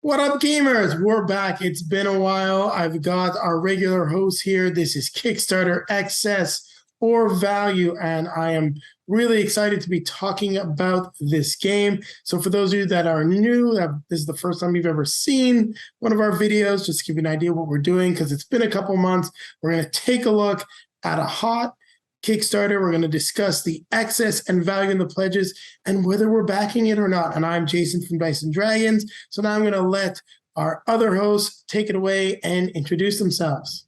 What up, gamers? We're back. It's been a while. I've got our regular host here. This is Kickstarter Excess or Value, and I am really excited to be talking about this game. So for those of you that are new, this is the first time you've ever seen one of our videos, just to give you an idea what we're doing, because it's been a couple months. We're going to take a look at a hot Kickstarter. We're going to discuss the excess and value in the pledges and whether we're backing it or not. And I'm Jason from Dice and Dragons. So now I'm going to let our other hosts take it away and introduce themselves.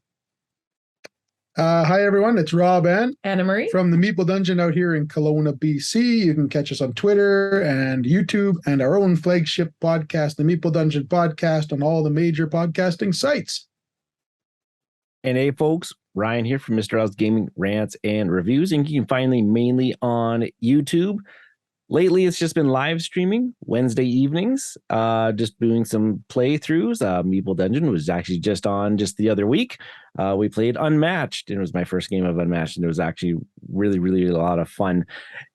Hi, everyone. It's Rob and Anna Marie from the Meeple Dungeon out here in Kelowna, BC. You can catch us on Twitter and YouTube and our own flagship podcast, the Meeple Dungeon podcast, on all the major podcasting sites. And hey, folks, Ryan here from Mr. Oz Gaming Rants and Reviews, and you can find me mainly on YouTube. Lately, it's just been live streaming Wednesday evenings, just doing some playthroughs. Meeple Dungeon was actually just on just the other week. We played Unmatched, and it was my first game of Unmatched, and it was actually really, really a lot of fun.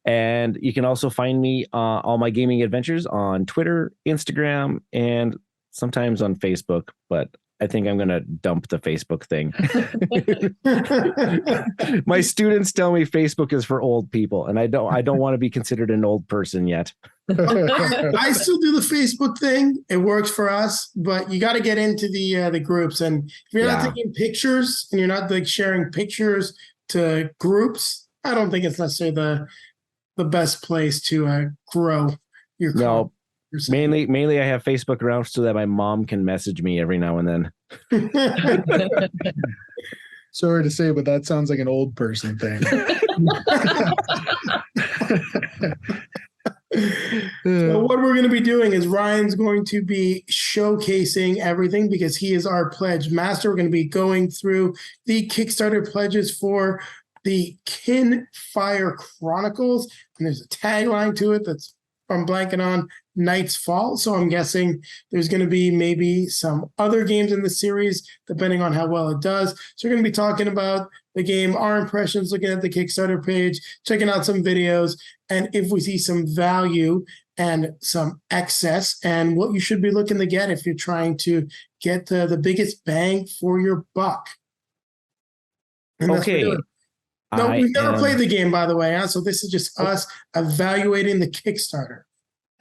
And you can also find me all my gaming adventures on Twitter, Instagram, and sometimes on Facebook, but I think I'm going to dump the Facebook thing. My students tell me Facebook is for old people, and I don't want to be considered an old person yet. I still do the Facebook thing. It works for us, but you got to get into the groups. And if you're not taking pictures and you're not like sharing pictures to groups, I don't think it's necessarily the best place to grow your No. Mainly I have Facebook around so that my mom can message me every now and then. Sorry to say, but that sounds like an old person thing. So what we're going to be doing is Ryan's going to be showcasing everything because he is our pledge master. We're going to be going through the Kickstarter pledges for the Kinfire Chronicles, and there's a tagline to it that's I'm blanking on Night's Fall. So I'm guessing there's going to be maybe some other games in the series, depending on how well it does. So we're going to be talking about the game, our impressions, looking at the Kickstarter page, checking out some videos, and if we see some value and some excess, and what you should be looking to get if you're trying to get the biggest bang for your buck. And okay. No, we've never played the game, by the way. So this is just us evaluating the Kickstarter.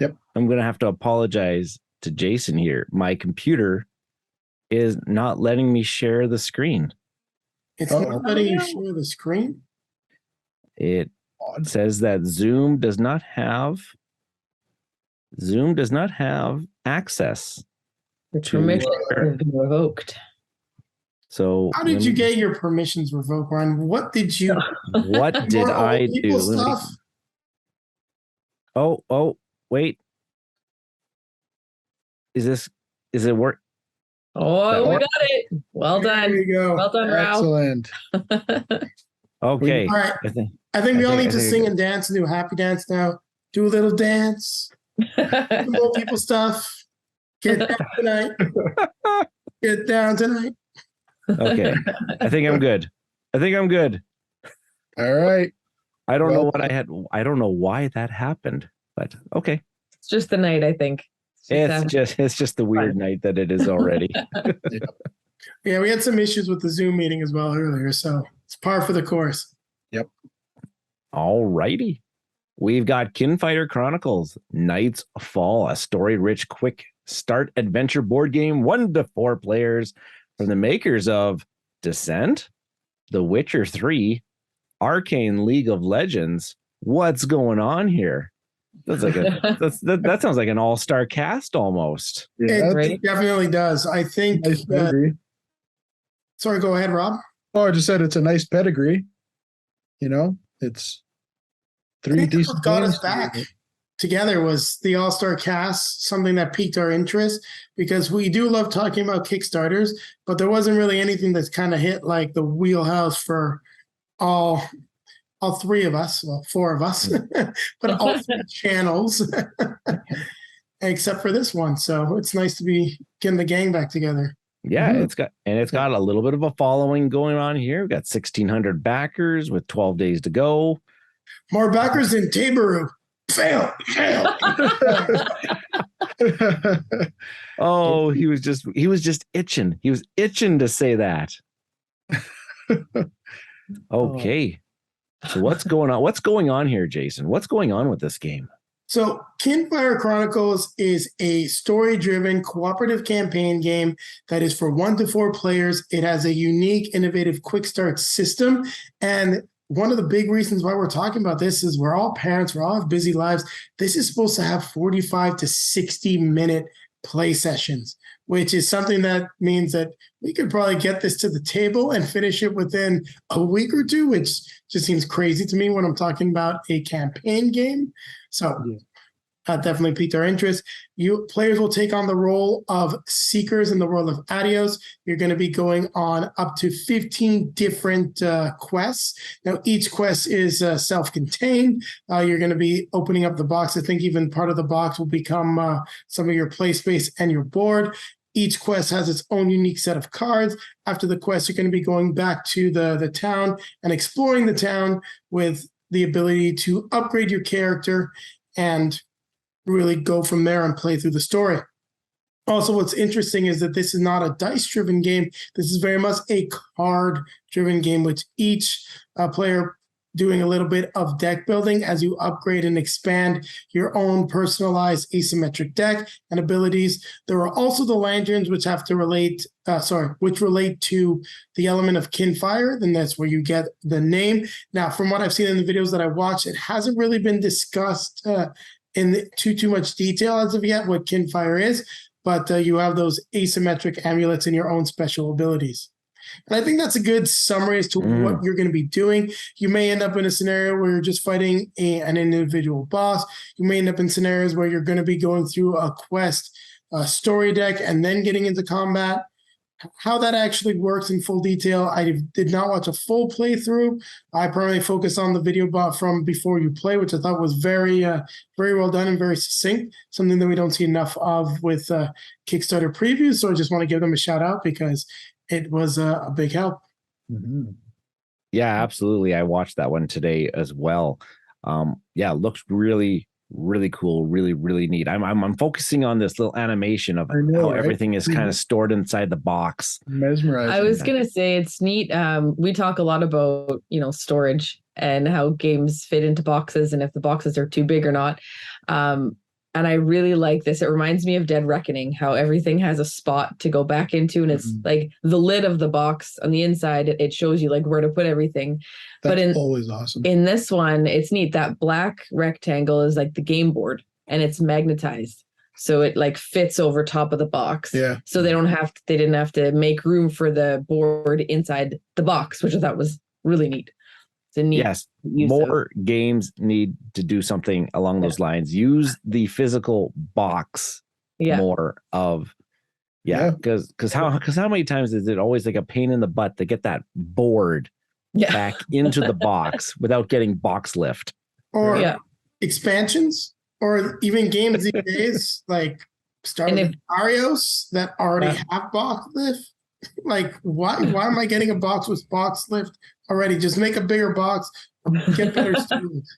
Yep. I'm going to have to apologize to Jason here. My computer is not letting me share the screen. It's not letting you share the screen? It says that Zoom does not have access. The permission has been revoked. So how did you get your permissions revoked, Ryan? What did you do? Stuff? Oh, wait. Is it work? Oh, we got it. Well done. There you go. Well done, Ralph. Excellent. Okay. All right. I think we all need to sing and dance and do a happy dance now. Do a little dance. Some old people stuff. Get down tonight. Get down tonight. Okay. I think I'm good. All right. I don't know what I had. I don't know why that happened, but okay. It's just the night, I think. It's just the weird night that it is already. Yeah, we had some issues with the Zoom meeting as well earlier, so it's par for the course. Yep. All righty. We've got Kinfire Chronicles, Night's Fall, a story-rich, quick start adventure board game, 1 to 4 players, from the makers of Descent, The Witcher 3, Arcane League of Legends. What's going on here? That sounds like an all-star cast almost. Yeah, it definitely does. I think. Nice pedigree. Sorry, go ahead, Rob. Oh, I just said it's a nice pedigree. You know, it's 3 decent. What got us back together was the all-star cast, something that piqued our interest because we do love talking about Kickstarters, but there wasn't really anything that's kind of hit like the wheelhouse for all 3 of us, well, 4 of us, but all 3 channels, except for this one. So it's nice to be getting the gang back together. Yeah, it's got a little bit of a following going on here. We've got 1,600 backers with 12 days to go. More backers than Tabaru. Fail. Oh, he was just itching. He was itching to say that. Okay. So what's going on? What's going on here, Jason? What's going on with this game? So Kinfire Chronicles is a story-driven cooperative campaign game that is for 1 to 4 players. It has a unique, innovative quick start system. And one of the big reasons why we're talking about this is we're all parents, we all have busy lives. This is supposed to have 45 to 60-minute play sessions, which is something that means that we could probably get this to the table and finish it within a week or two, which just seems crazy to me when I'm talking about a campaign game. So definitely piqued our interest. You players will take on the role of seekers in the world of Atios. You're going to be going on up to 15 different quests. Now, each quest is self-contained. You're going to be opening up the box. I think even part of the box will become some of your play space and your board. Each quest has its own unique set of cards. After the quest, you're going to be going back to the town and exploring the town with the ability to upgrade your character and really go from there and play through the story. Also, what's interesting is that this is not a dice-driven game. This is very much a card-driven game, with each player doing a little bit of deck building as you upgrade and expand your own personalized asymmetric deck and abilities. There are also the lanterns, which have to relate to the element of Kinfire. Then that's where you get the name. Now, from what I've seen in the videos that I watched, it hasn't really been discussed in too much detail as of yet what Kinfire is, but you have those asymmetric amulets and your own special abilities. And I think that's a good summary as to what you're going to be doing. You may end up in a scenario where you're just fighting an individual boss. You may end up in scenarios where you're going to be going through a quest, story deck, and then getting into combat. How that actually works in full detail, I did not watch a full playthrough. I primarily focused on the video from before you play, which I thought was very well done and very succinct, something that we don't see enough of with Kickstarter previews. So I just want to give them a shout out because it was a big help. Mm-hmm. Yeah, absolutely. I watched that one today as well. Looks really cool, really neat. I'm focusing on this little animation of how everything is kind of stored inside the box. Mesmerizing. I was gonna say it's neat. We talk a lot about storage and how games fit into boxes and if the boxes are too big or not. And I really like this. It reminds me of Dead Reckoning, how everything has a spot to go back into, and it's like the lid of the box on the inside. It shows you like where to put everything. That's always awesome. In this one, it's neat. That black rectangle is like the game board, and it's magnetized, so it like fits over top of the box. Yeah. So they didn't have to make room for the board inside the box, which I thought was really neat. Yes, more games need to do something along those lines. Use the physical box more of because how many times is it always like a pain in the butt to get that board back into the box without getting box lift or expansions or even games these days like starting with Atios that already have box lift. Like why am I getting a box with box lift already? Just make a bigger box, get better students.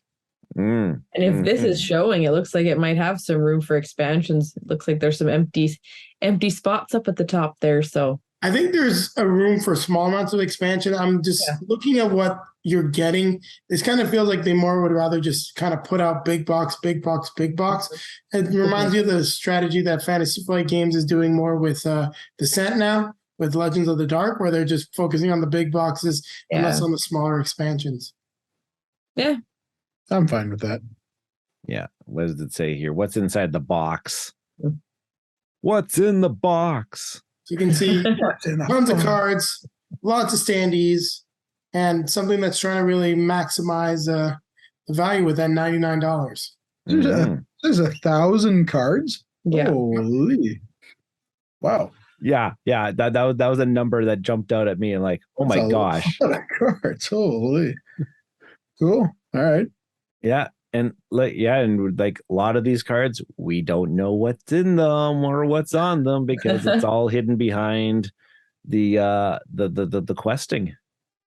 And if this is showing, it looks like it might have some room for expansions. It looks like there's some empty spots up at the top there. So I think there's a room for small amounts of expansion. I'm just looking at what you're getting. This kind of feels like they more would rather just kind of put out big box. It reminds me of the strategy that Fantasy Flight Games is doing more with Descent now, with Legends of the Dark, where they're just focusing on the big boxes and less on the smaller expansions. Yeah. I'm fine with that. Yeah. What does it say here? What's inside the box? What's in the box? So you can see tons of cards, lots of standees, and something that's trying to really maximize the value with that $99. There's 1,000 cards? Yeah. Holy. Wow. Yeah. That was a number that jumped out at me and like, oh my gosh. A lot of cards. Holy. Cool. All right. Yeah. And like a lot of these cards, we don't know what's in them or what's on them because it's all hidden behind the questing.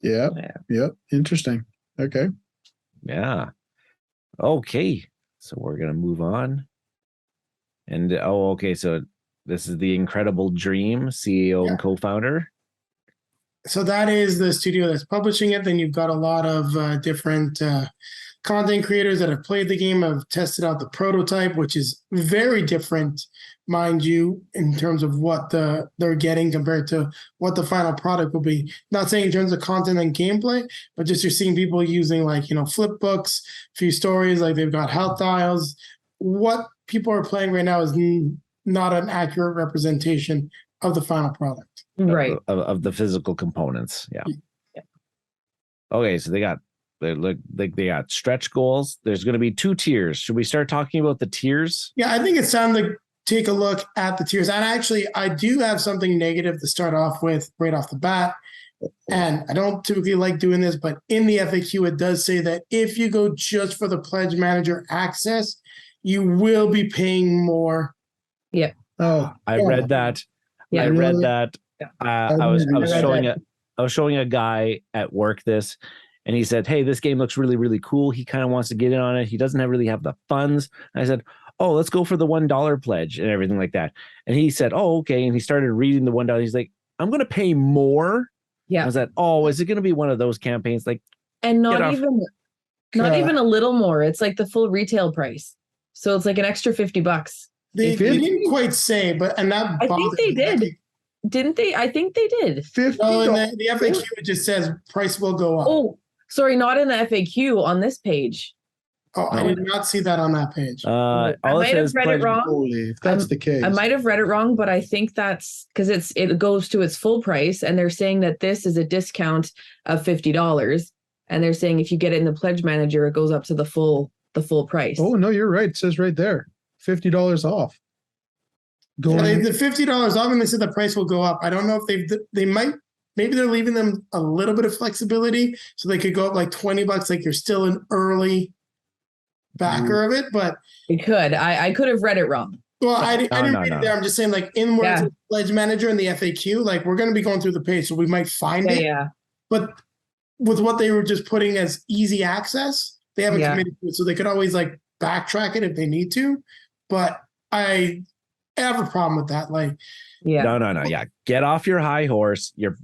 Yeah. Interesting. Okay. Yeah. Okay. So we're gonna move on. And okay, so this is the Incredible Dream, CEO and co-founder. So that is the studio that's publishing it. Then you've got a lot of different content creators that have played the game, have tested out the prototype, which is very different, mind you, in terms of what they're getting compared to what the final product will be. Not saying in terms of content and gameplay, but just you're seeing people using flip books, a few stories, like they've got health dials. What people are playing right now is not an accurate representation of the final product. Right. Of the physical components. Yeah. Okay, so they got stretch goals. There's going to be 2 tiers. Should we start talking about the tiers? Yeah, I think it's time to take a look at the tiers. And actually, I do have something negative to start off with right off the bat. And I don't typically like doing this, but in the FAQ, it does say that if you go just for the Pledge Manager access, you will be paying more. Yeah. Oh, I read that. Yeah. I read that. I was showing a guy at work this, and he said, "Hey, this game looks really, really cool. He kind of wants to get in on it. He doesn't really have the funds." And I said, "Oh, let's go for the $1 pledge and everything like that." And he said, "Oh, okay." And he started reading the $1. He's like, "I'm going to pay more." Yeah. I was like, "Oh, is it going to be one of those campaigns?" Like, And not even a little more. It's like the full retail price. So it's like an extra $50. They didn't quite say, but I think they did. Didn't they? I think they did. No, in the FAQ, it just says price will go up. Oh, sorry, not in the FAQ on this page. Oh, I did not see that on that page. I might have read it wrong. Holy, if that's the case. I might have read it wrong, but I think that's because it goes to its full price, and they're saying that this is a discount of $50, and they're saying if you get it in the Pledge Manager, it goes up to the full price. Oh no, you're right. It says right there, $50 off. The $50 off, and they said the price will go up. I don't know if maybe they're leaving them a little bit of flexibility so they could go up like $20, like you're still an early backer of it, but it could. I could have read it wrong. Well, I didn't read it there. I'm just saying, like, in words of Pledge Manager and the FAQ, like, we're going to be going through the page, so we might find it. Yeah. But with what they were just putting as easy access, they haven't committed to it, so they could always like backtrack it if they need to. But I have a problem with that. Like, no. Yeah, get off your high horse. You're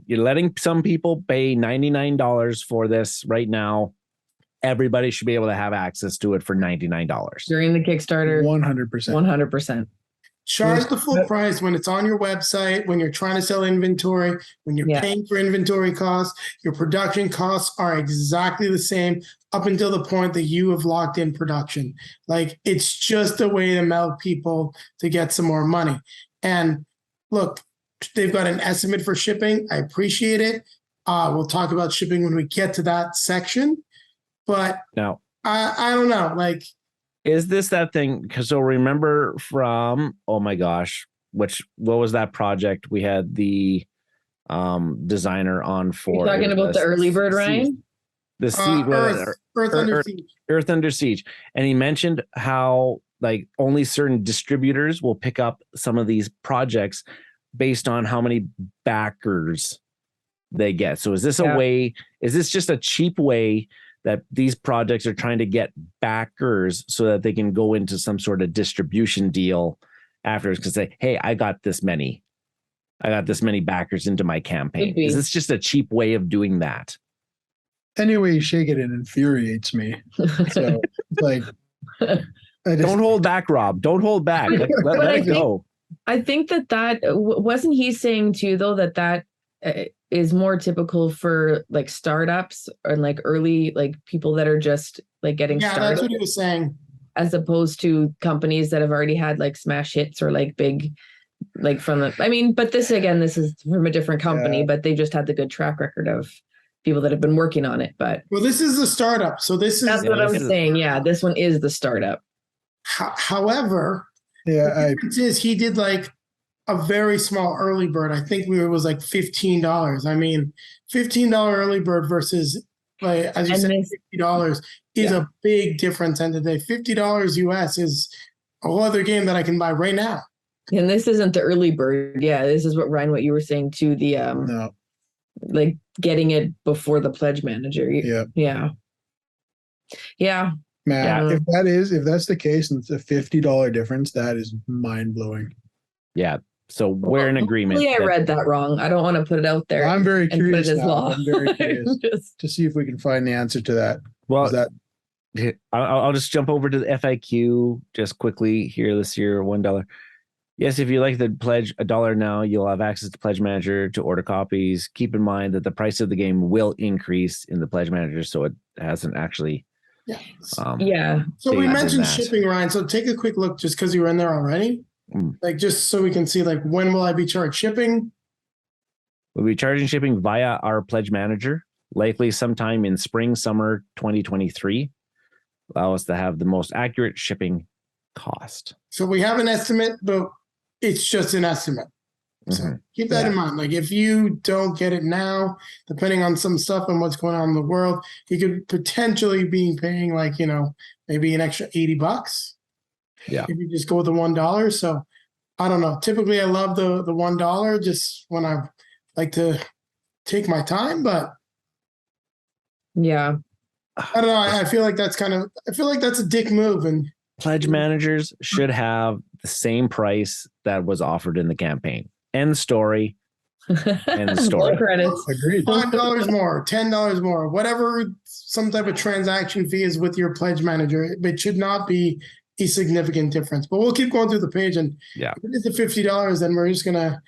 letting some people pay $99 for this right now. Everybody should be able to have access to it for $99 during the Kickstarter. 100%. 100%. Charge the full price when it's on your website, when you're trying to sell inventory, when you're paying for inventory costs. Your production costs are exactly the same up until the point that you have locked in production. Like, it's just a way to milk people to get some more money. And look, they've got an estimate for shipping. I appreciate it. We'll talk about shipping when we get to that section. But now, I don't know. Like, is this that thing? Because so remember from, oh my gosh, what was that project? We had the designer on for. You're talking about the early bird, Ryan? The Siege, Earth Under Siege. Earth Under Siege. And he mentioned how like only certain distributors will pick up some of these projects based on how many backers they get. So is this a way, is this just a cheap way that these projects are trying to get backers so that they can go into some sort of distribution deal afterwards? Because say, hey, I got this many backers into my campaign. Is this just a cheap way of doing that? Any way you shake it, it infuriates me. So, like, don't hold back, Rob. Don't hold back. Let it go. I think that wasn't he saying too, though, that is more typical for like startups and like early, like people that are just like getting started. That's what he was saying. As opposed to companies that have already had like smash hits or like big, like but this is from a different company, but they just had the good track record of people that have been working on it. But well, this is the startup. So that's what I'm saying. Yeah, this one is the startup. However, the difference is he did like a very small early bird. I think it was like $15. I mean, $15 early bird versus, like, as you said, $50 is a big difference. And today, $50 US is a whole other game that I can buy right now. And this isn't the early bird. Yeah, this is what you were saying to the like getting it before the Pledge Manager. Yeah. Man, Yeah. if that's the case and it's a $50 difference, that is mind blowing. Yeah. So we're in agreement. Hopefully I read that wrong. I don't want to put it out there. I'm very and put curious it as now. law. I'm very curious Just- to see if we can find the answer to that. Well, Is that I'll just jump over to the FAQ just quickly here this year, $1. Yes, if you like the pledge $1 now, you'll have access to Pledge Manager to order copies. Keep in mind that the price of the game will increase in the Pledge Manager, so it hasn't actually. Yeah. yeah. So we bigger than mentioned that. shipping, Ryan. So take a quick look just because you were in there already. Like just so we can see like when will I be charged shipping? We'll be charging shipping via our Pledge Manager, likely sometime in spring, summer 2023. Allow us to have the most accurate shipping cost. So we have an estimate, but it's just an estimate. So Mhm. keep that in mind. Like if you don't get it now, depending on some stuff and what's going on in the world, you could potentially be paying like, maybe an extra $80. Yeah. If you just go with the $1. So I don't know. Typically I love the $1 just when I like to take my time, but Yeah. I don't know. I feel like that's a dick move. And Pledge managers should have the same price that was offered in the campaign. End story. End story. More credits. agreed? $5 more, $10 more, whatever some type of transaction fee is with your pledge manager, it should not be a significant difference. But we'll keep going through the page, and Yeah. if it is the $50, then we're just gonna.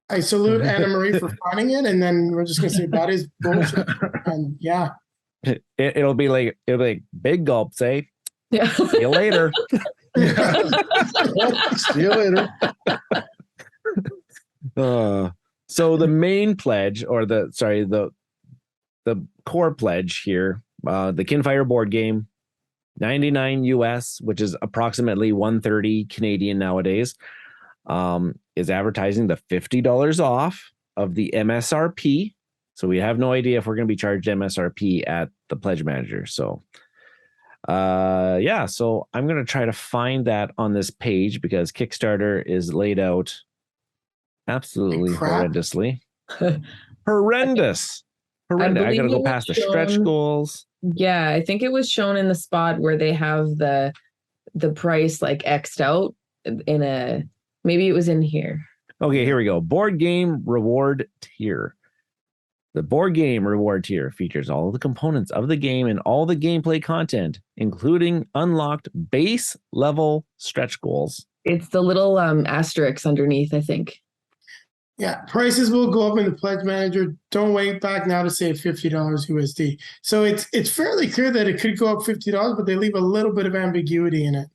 I salute Anna Marie for finding it, and then we're just gonna say that is bullshit. And yeah, It'll be like big gulp. Say Yeah. see you later. See you later. So the main pledge, or the core pledge here, the Kinfire board game, $99 US, which is approximately $130 Canadian nowadays, is advertising the $50 off of the MSRP. So we have no idea if we're going to be charged MSRP at the pledge manager. So so I'm going to try to find that on this page because Kickstarter is laid out absolutely Crap. horrendously. Horrendous. I got to believe go it past the was stretch shown- goals. Yeah, I think it was shown in the spot where they have the price like X'd out in a, maybe it was in here. Okay, here we go. Board game reward tier. The board game reward tier features all the components of the game and all the gameplay content, including unlocked base level stretch goals. It's the little asterisks underneath, I think. yeah. Prices will go up in the pledge manager. Don't wait back now to save $50 USD. So it's fairly clear that it could go up $50, but they leave a little bit of ambiguity in it.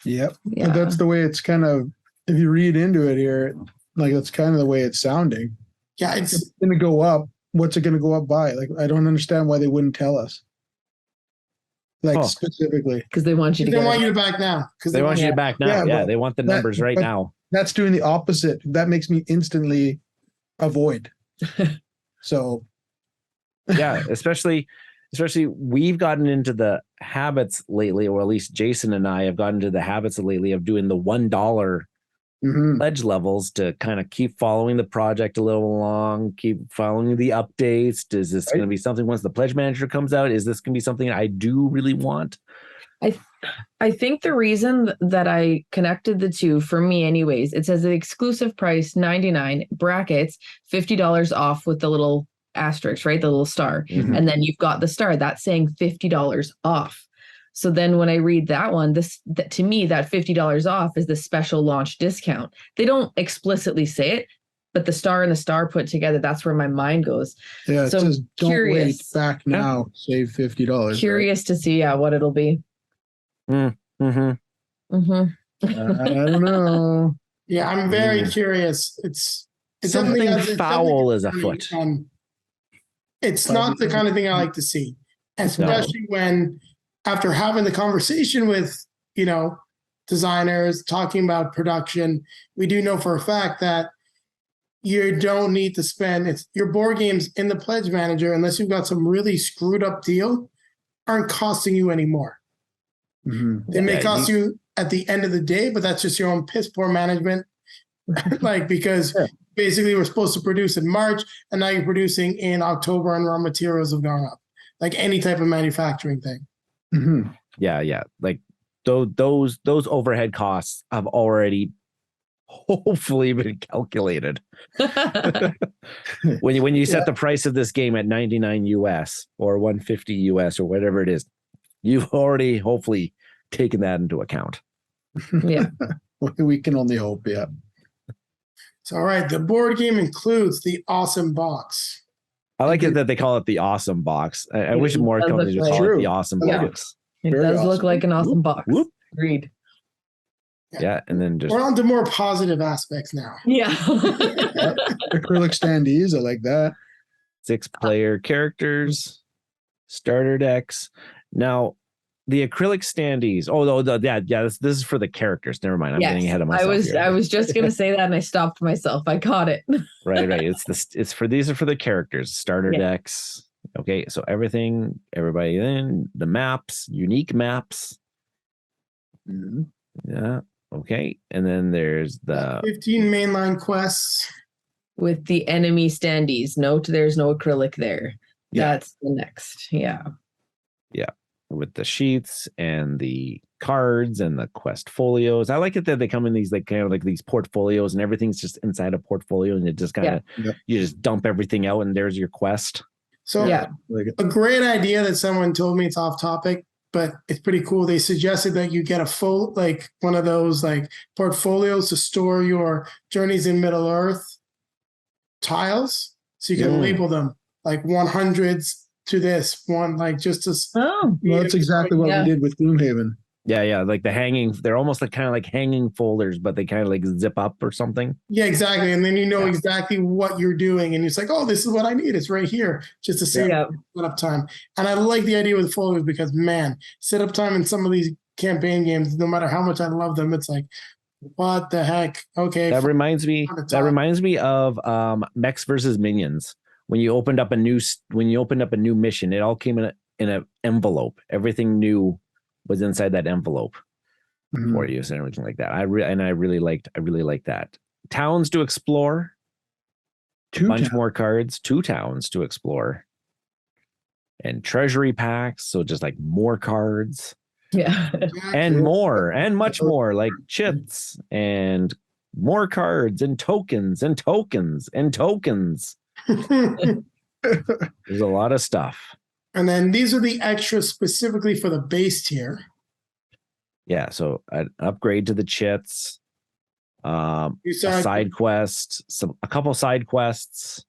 Yep. Yeah. But that's the way it's kind of, if you read into it here, like that's kind of the way it's sounding. Yeah, it's It's going to go up. What's it going to go up by? Like, I don't understand why they wouldn't tell us. Like specifically. Because they want you to they get want it. you to back now because They want you to back now. Yeah, Yeah, but they want the that- numbers right but- now. That's doing the opposite. That makes me instantly avoid. So Yeah, especially we've gotten into the habits lately, or at least Jason and I have gotten into the habits lately of doing the $1 mhm. pledge levels to kind of keep following the project a little along, keep following the updates. Is this going to be something once the pledge manager comes out? Is this going to be something I do really want? I think the reason that I connected the two, for me anyways, it says the exclusive price 99 brackets $50 off with the little asterisk, right? The little star. Mhm. And then you've got the star that's saying $50 off. So then when I read that one, to me, that $50 off is the special launch discount. They don't explicitly say it, but the star and the star put together, that's where my mind goes. Yeah, it So says don't curious. wait back now, save $50. Curious to see what it'll be. Mm-hmm. Mm-hmm. I don't know. yeah, I'm very Mm. curious. It's Something definitely foul is concerning, afoot. and it's not the kind of thing I like to see, especially when after having the conversation with designers talking about production, we do know for a fact that you don't need to spend your board games in the pledge manager unless you've got some really screwed up deal aren't costing you anymore. Mhm. They may Yeah, cost you at the end of the day, but that's just your own piss poor management. Because Yeah. basically we're supposed to produce in March and now you're producing in October and raw materials have gone up. Like any type of manufacturing thing. Mhm. Yeah. Like those overhead costs have already hopefully been calculated. when you set the price of this game at 99 US or 150 US or whatever it is, you've already hopefully taken that into account. Yeah. We can only hope, yeah. So, all right, the board game includes the awesome box. I like it that they call it the awesome box. I wish more does companies look would call it true. the awesome I like it. box. It Very does look awesome. like an awesome box. Whoop. Agreed. Yeah, and then just We're on to more positive aspects now. Yeah. Acrylic standees, I like that. 6-player characters, starter decks. Now, the acrylic standees. Oh, this is for the characters. Never mind. I'm getting ahead of myself. I was just gonna say that and I stopped myself. I caught it. Right. These are for the characters, starter decks. Okay, so everybody in the maps, unique maps. Mm-hmm. Yeah. Okay, and then there's the 15 mainline quests. With the enemy standees. Note there's no acrylic there. Yeah. That's the next. Yeah. with the sheets and the cards and the quest folios. I like it that they come in these like kind of like these portfolios and everything's just inside a portfolio and it just kind of you just dump everything out and there's your quest. So a great idea that someone told me, it's off topic, but it's pretty cool. They suggested that you get a full, like one of those like portfolios to store your Journeys in Middle Earth tiles. So you can label them like 100s to this one, like just to. Oh, well, that's exactly what we did with Gloomhaven. Yeah. Like the hanging, they're almost like kind of like hanging folders, but they kind of like zip up or something. Yeah, exactly. And then you know exactly what you're doing. And it's like, oh, this is what I need. It's right here. Just to save setup time. And I like the idea with folders because, man, setup time in some of these campaign games, no matter how much I love them, it's like, what the heck? Okay. That reminds me of Mechs versus Minions. When you opened up a new mission, it all came in an envelope. Everything new was inside that envelope for you, and everything like that. I really liked that. Towns to explore, more cards, 2 towns to explore, and treasury packs. So just like more cards, and more and much more, like chits and more cards and tokens and tokens and tokens. There's a lot of stuff. And then these are the extras specifically for the base tier. Yeah, so an upgrade to the chits, a side quest, a couple side quests.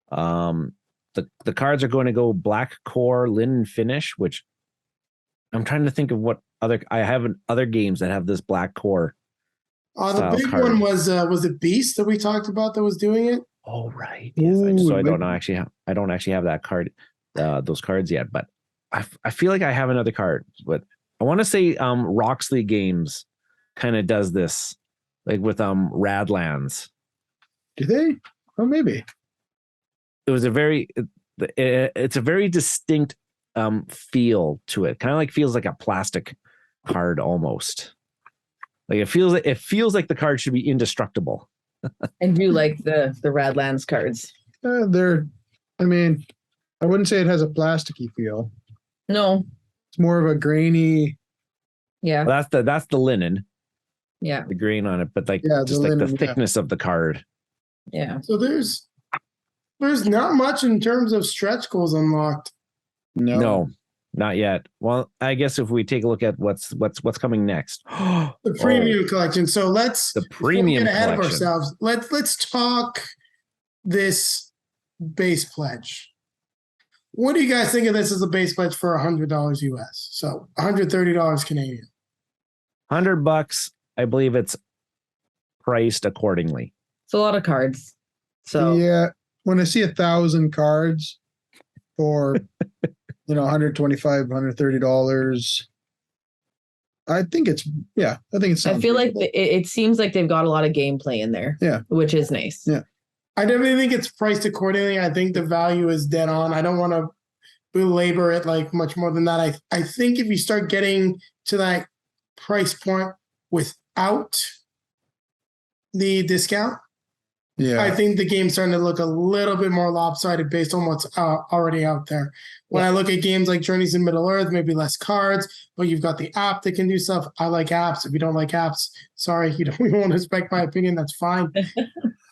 The cards are going to go black core, linen finish, which I'm trying to think of what I have in other games that have this black core. The big one was it Beast that we talked about that was doing it? Oh right, yes. I don't actually have that card, those cards yet, but I feel like I have another card. But I want to say Roxley Games kind of does this, like with Radlands. Do they? Oh, maybe. It was it's a very distinct feel to it. Kind of like feels like a plastic card almost. Like it feels like the card should be indestructible. I do like the Radlands cards. I wouldn't say it has a plasticky feel. No. It's more of a grainy. Yeah. Well, that's the linen. Yeah. The grain on it, but like just like the thickness of the card. Yeah. So there's not much in terms of stretch goals unlocked. No, not yet. Well, I guess if we take a look at what's coming next. The premium collection. So let's the premium get ahead collection. of ourselves. Let's talk this base pledge. What do you guys think of this as a base pledge for $100 US? So $130 Canadian. $100. I believe it's priced accordingly. It's a lot of cards. So yeah, when I see 1,000 cards for $125, $130, I think it's I feel like it seems like they've got a lot of gameplay in there. Yeah, which is nice. Yeah. I definitely think it's priced accordingly. I think the value is dead on. I don't want to belabor it like much more than that. I think if you start getting to that price point without the discount, Yeah. I think the game's starting to look a little bit more lopsided based on what's already out there. When I look at games like Journeys in Middle-earth, maybe less cards, but you've got the app that can do stuff. I like apps. If you don't like apps, sorry, you won't respect my opinion. That's fine.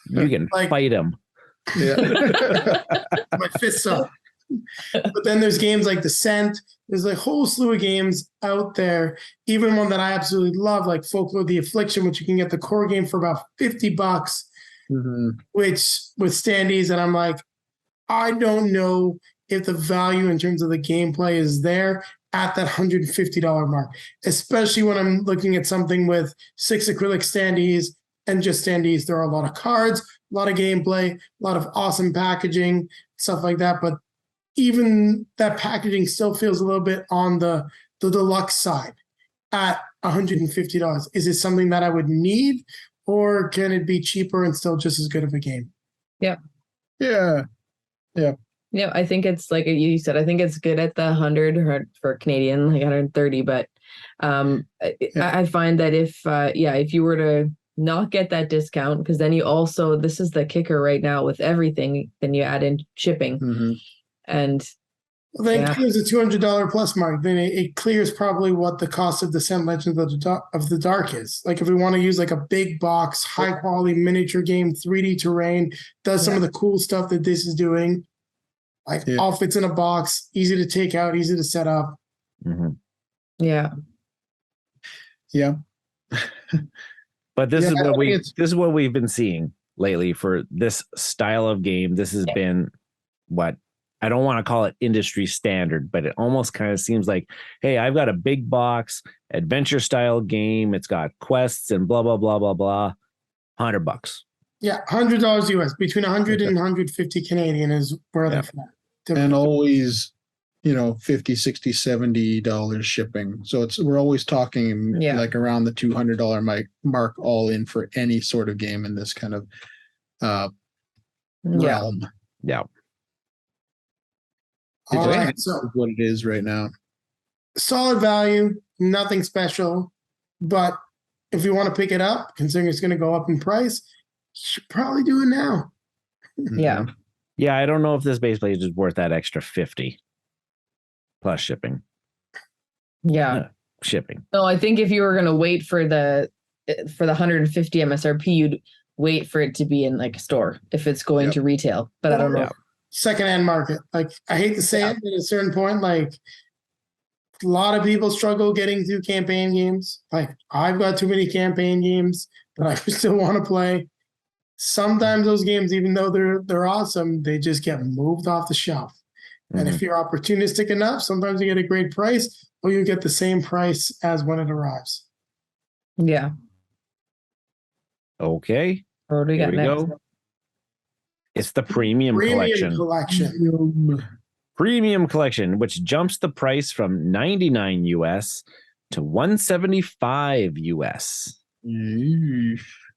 You can fight him. Yeah. My fists up. But then there's games like Descent. There's a whole slew of games out there. Even one that I absolutely love, like Folklore: The Affliction, which you can get the core game for about $50, which with standees. And I'm like, I don't know if the value in terms of the gameplay is there at that $150 mark, especially when I'm looking at something with 6 acrylic standees and just standees. There are a lot of cards, a lot of gameplay, a lot of awesome packaging, stuff like that. But even that packaging still feels a little bit on the deluxe side at $150. Is it something that I would need, or can it be cheaper and still just as good of a game? Yeah. Yeah. Yeah, I think it's like you said, I think it's good at the 100 for Canadian, like 130. But I find that if you were to not get that discount, because then you also, this is the kicker right now with everything, then you add in shipping. And then it clears the $200 plus mark. Then it clears probably what the cost of Descent Legends of the Dark is. Like if we want to use like a big box, high quality miniature game, 3D terrain, does some of the cool stuff that this is doing. Like all fits in a box, easy to take out, easy to set up. Yeah. But this is what we've been seeing lately for this style of game. This has been what I don't want to call it industry standard, but it almost kind of seems like, hey, I've got a big box adventure style game. It's got quests and blah, blah, blah, blah, blah. $100. Yeah, $100 US, between 100 and 150 Canadian is where they're at. And always, $50, $60, $70 shipping. So we're always talking like around the $200 mark all in for any sort of game in this kind of realm. Yeah. All right, so what it is right now. Solid value, nothing special, but if you want to pick it up, considering it's going to go up in price, you should probably do it now. Yeah, I don't know if this base plate is worth that extra 50 plus shipping. Shipping. No, I think if you were going to wait for the 150 MSRP, you'd wait for it to be in like a store if it's going to retail. But I don't know. Secondhand market. Like, I hate to say it, at a certain point, like a lot of people struggle getting through campaign games. Like, I've got too many campaign games that I still want to play. Sometimes those games, even though they're awesome, they just get moved off the shelf. And if you're opportunistic enough, sometimes you get a great price, or you get the same price as when it arrives. Yeah. Okay. What do we got next? Go. It's the premium collection. Premium collection, which jumps the price from $99 US to $175 US.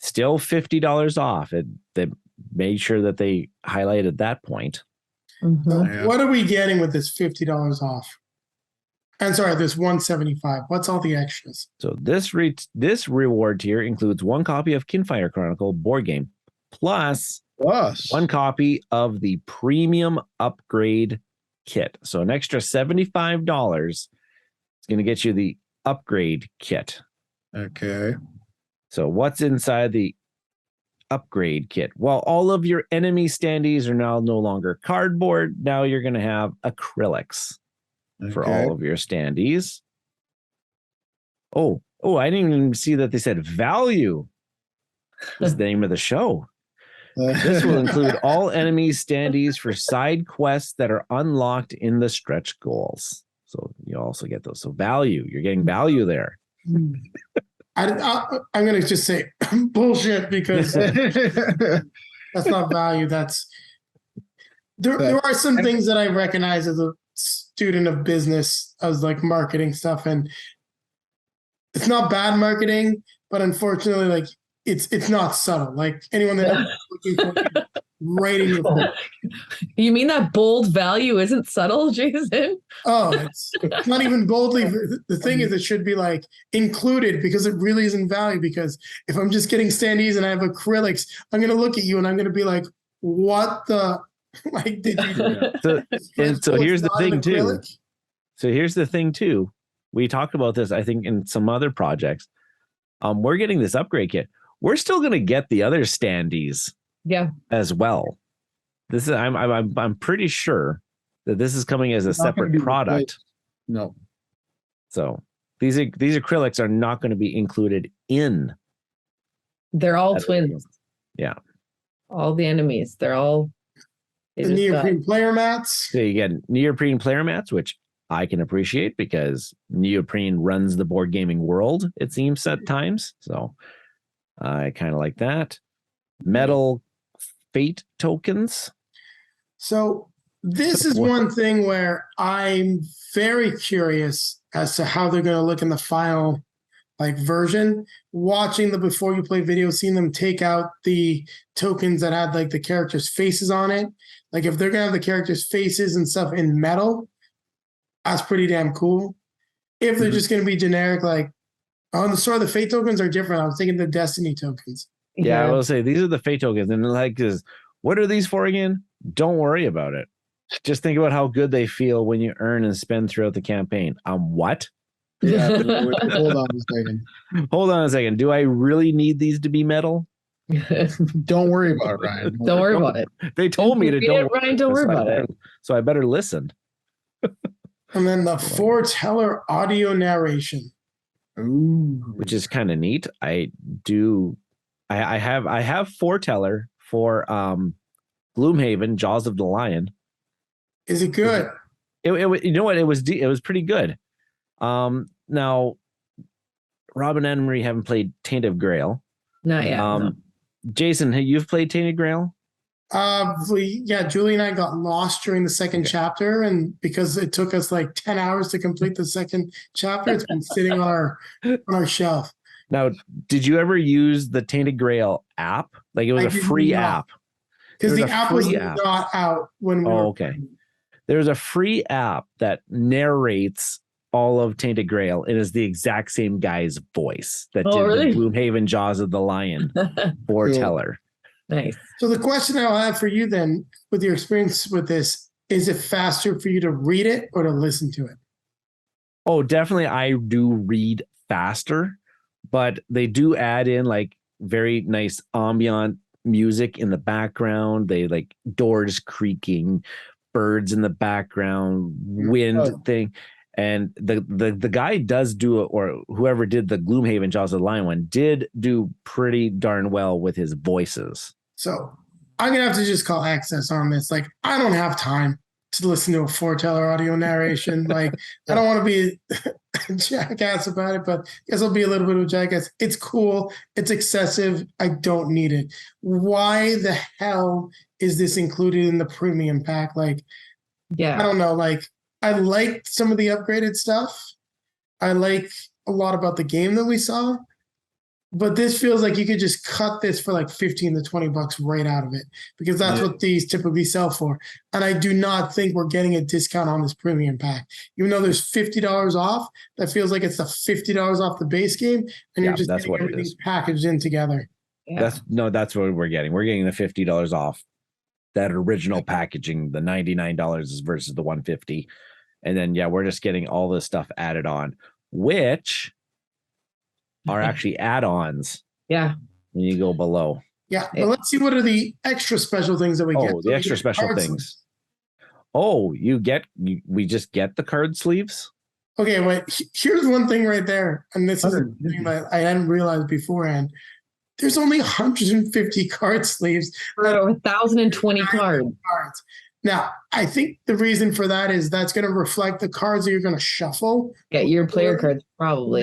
Still $50 off. They made sure that they highlighted that point. So what are we getting with this $50 off? And sorry, this $175. What's all the extras? So this reward tier includes 1 copy of Kinfire Chronicle board game, plus 1 copy of the premium upgrade kit. So an extra $75 is going to get you the upgrade kit. Okay. So what's inside the upgrade kit? Well, all of your enemy standees are now no longer cardboard. Now you're going to have acrylics for all of your standees. Oh, I didn't even see that they said value is the name of the show. This will include all enemy standees for side quests that are unlocked in the stretch goals. So you also get those. So value, you're getting value there. I'm going to just say bullshit, because that's not value. There are some things that I recognize as a student of business as like marketing stuff, and it's not bad marketing, but unfortunately, like it's not subtle. Like anyone that knows looking for right in your face. You mean that bold value isn't subtle, Jason? Oh, it's not even boldly. The thing is, it should be like included because it really isn't value. Because if I'm just getting standees and I have acrylics, I'm going to look at you and I'm going to be like, what the, like, did you? So here's the thing too. Acrylic? So here's the thing too. We talked about this, I think, in some other projects. We're getting this upgrade kit. We're still going to get the other standees, as well. This is I'm pretty sure that this is coming as a separate product. No. So these acrylics are not going to be included in. They're all twins. Yeah. All the enemies. They're all The neoprene player mats. So you get neoprene player mats, which I can appreciate because neoprene runs the board gaming world, it seems at times. So I kind of like that. Metal fate tokens. So this is one thing where I'm very curious as to how they're going to look in the final version. Watching the before you play video, seeing them take out the tokens that had the characters' faces on it. Like if they're going to have the characters' faces and stuff in metal, that's pretty damn cool. If they're just going to be generic, on the store, the fate tokens are different. I was thinking the Destiny tokens. Yeah, I will say these are the fate tokens. And what are these for again? Don't worry about it. Just think about how good they feel when you earn and spend throughout the campaign. What? Yeah, hold on a second. Hold on a second. Do I really need these to be metal? Don't worry about it, Ryan. Don't worry about it. They told me to don't. Ryan, don't worry about it. So I better listen. And then the foreteller audio narration. Ooh. Which is kind of neat. I have foreteller for Gloomhaven, Jaws of the Lion. Is it good? You know what? It was pretty good. Now, Rob and Anne-Marie haven't played Tainted Grail. Not yet. No. Jason, you've played Tainted Grail? Julie and I got lost during the second chapter, and because it took us 10 hours to complete the second chapter, it's been sitting on our shelf. Now, did you ever use the Tainted Grail app? It was a free app. Because the app was not out when we were. Okay. There's a free app that narrates all of Tainted Grail. It is the exact same guy's voice that did the Gloomhaven Jaws of the Lion foreteller. Nice. So the question I'll have for you then, with your experience with this, is it faster for you to read it or to listen to it? Oh, definitely. I do read faster, but they do add in very nice ambient music in the background. They doors creaking, birds in the background, wind thing. And the guy does do it, or whoever did the Gloomhaven Jaws of the Lion one did do pretty darn well with his voices. So I'm going to have to just call Excess on this. I don't have time to listen to a foreteller audio narration. I don't want to be a jackass about it, but I guess I'll be a little bit of a jackass. It's cool. It's excessive. I don't need it. Why the hell is this included in the premium pack? I don't know. I liked some of the upgraded stuff. I like a lot about the game that we saw, but this feels like you could just cut this for $15 to $20 right out of it, because that's what these typically sell for. And I do not think we're getting a discount on this premium pack. Even though there's $50 off, that feels like it's the $50 off the base game, and you're just getting everything packaged in together. Yeah. That's what we're getting. We're getting the $50 off that original packaging, the $99 versus the $150. And then, we're just getting all this stuff added on, which are actually add-ons. Yeah. When you go below. Yeah. But let's see what are the extra special things that we get. Oh, the extra special things. Oh, we just get the card sleeves? Okay, wait. Here's one thing right there. And this is a thing that I hadn't realized beforehand. There's only 150 card sleeves. Over 1,020 cards. Now, I think the reason for that is that's going to reflect the cards that you're going to shuffle. Yeah, your player cards probably.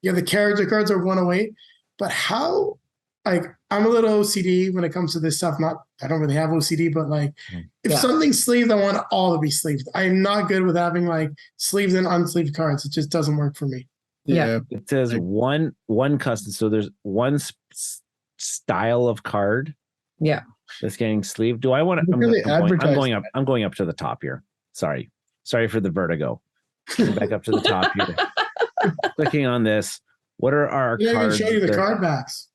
Yeah, the character cards are 108. But how, I'm a little OCD when it comes to this stuff. I don't really have OCD, but if something's sleeved, I want it all to be sleeved. I'm not good with having sleeved and unsleeved cards. It just doesn't work for me. Yeah. It says one custom. So there's one style of card. Yeah. This getting sleeve. Do I want to? Look at the I'm advertisement. going up. I'm going up to the top here. Sorry for the vertigo. Going back up to the top here. Clicking on this. What are our Yeah, I can cards? show you the that- card backs.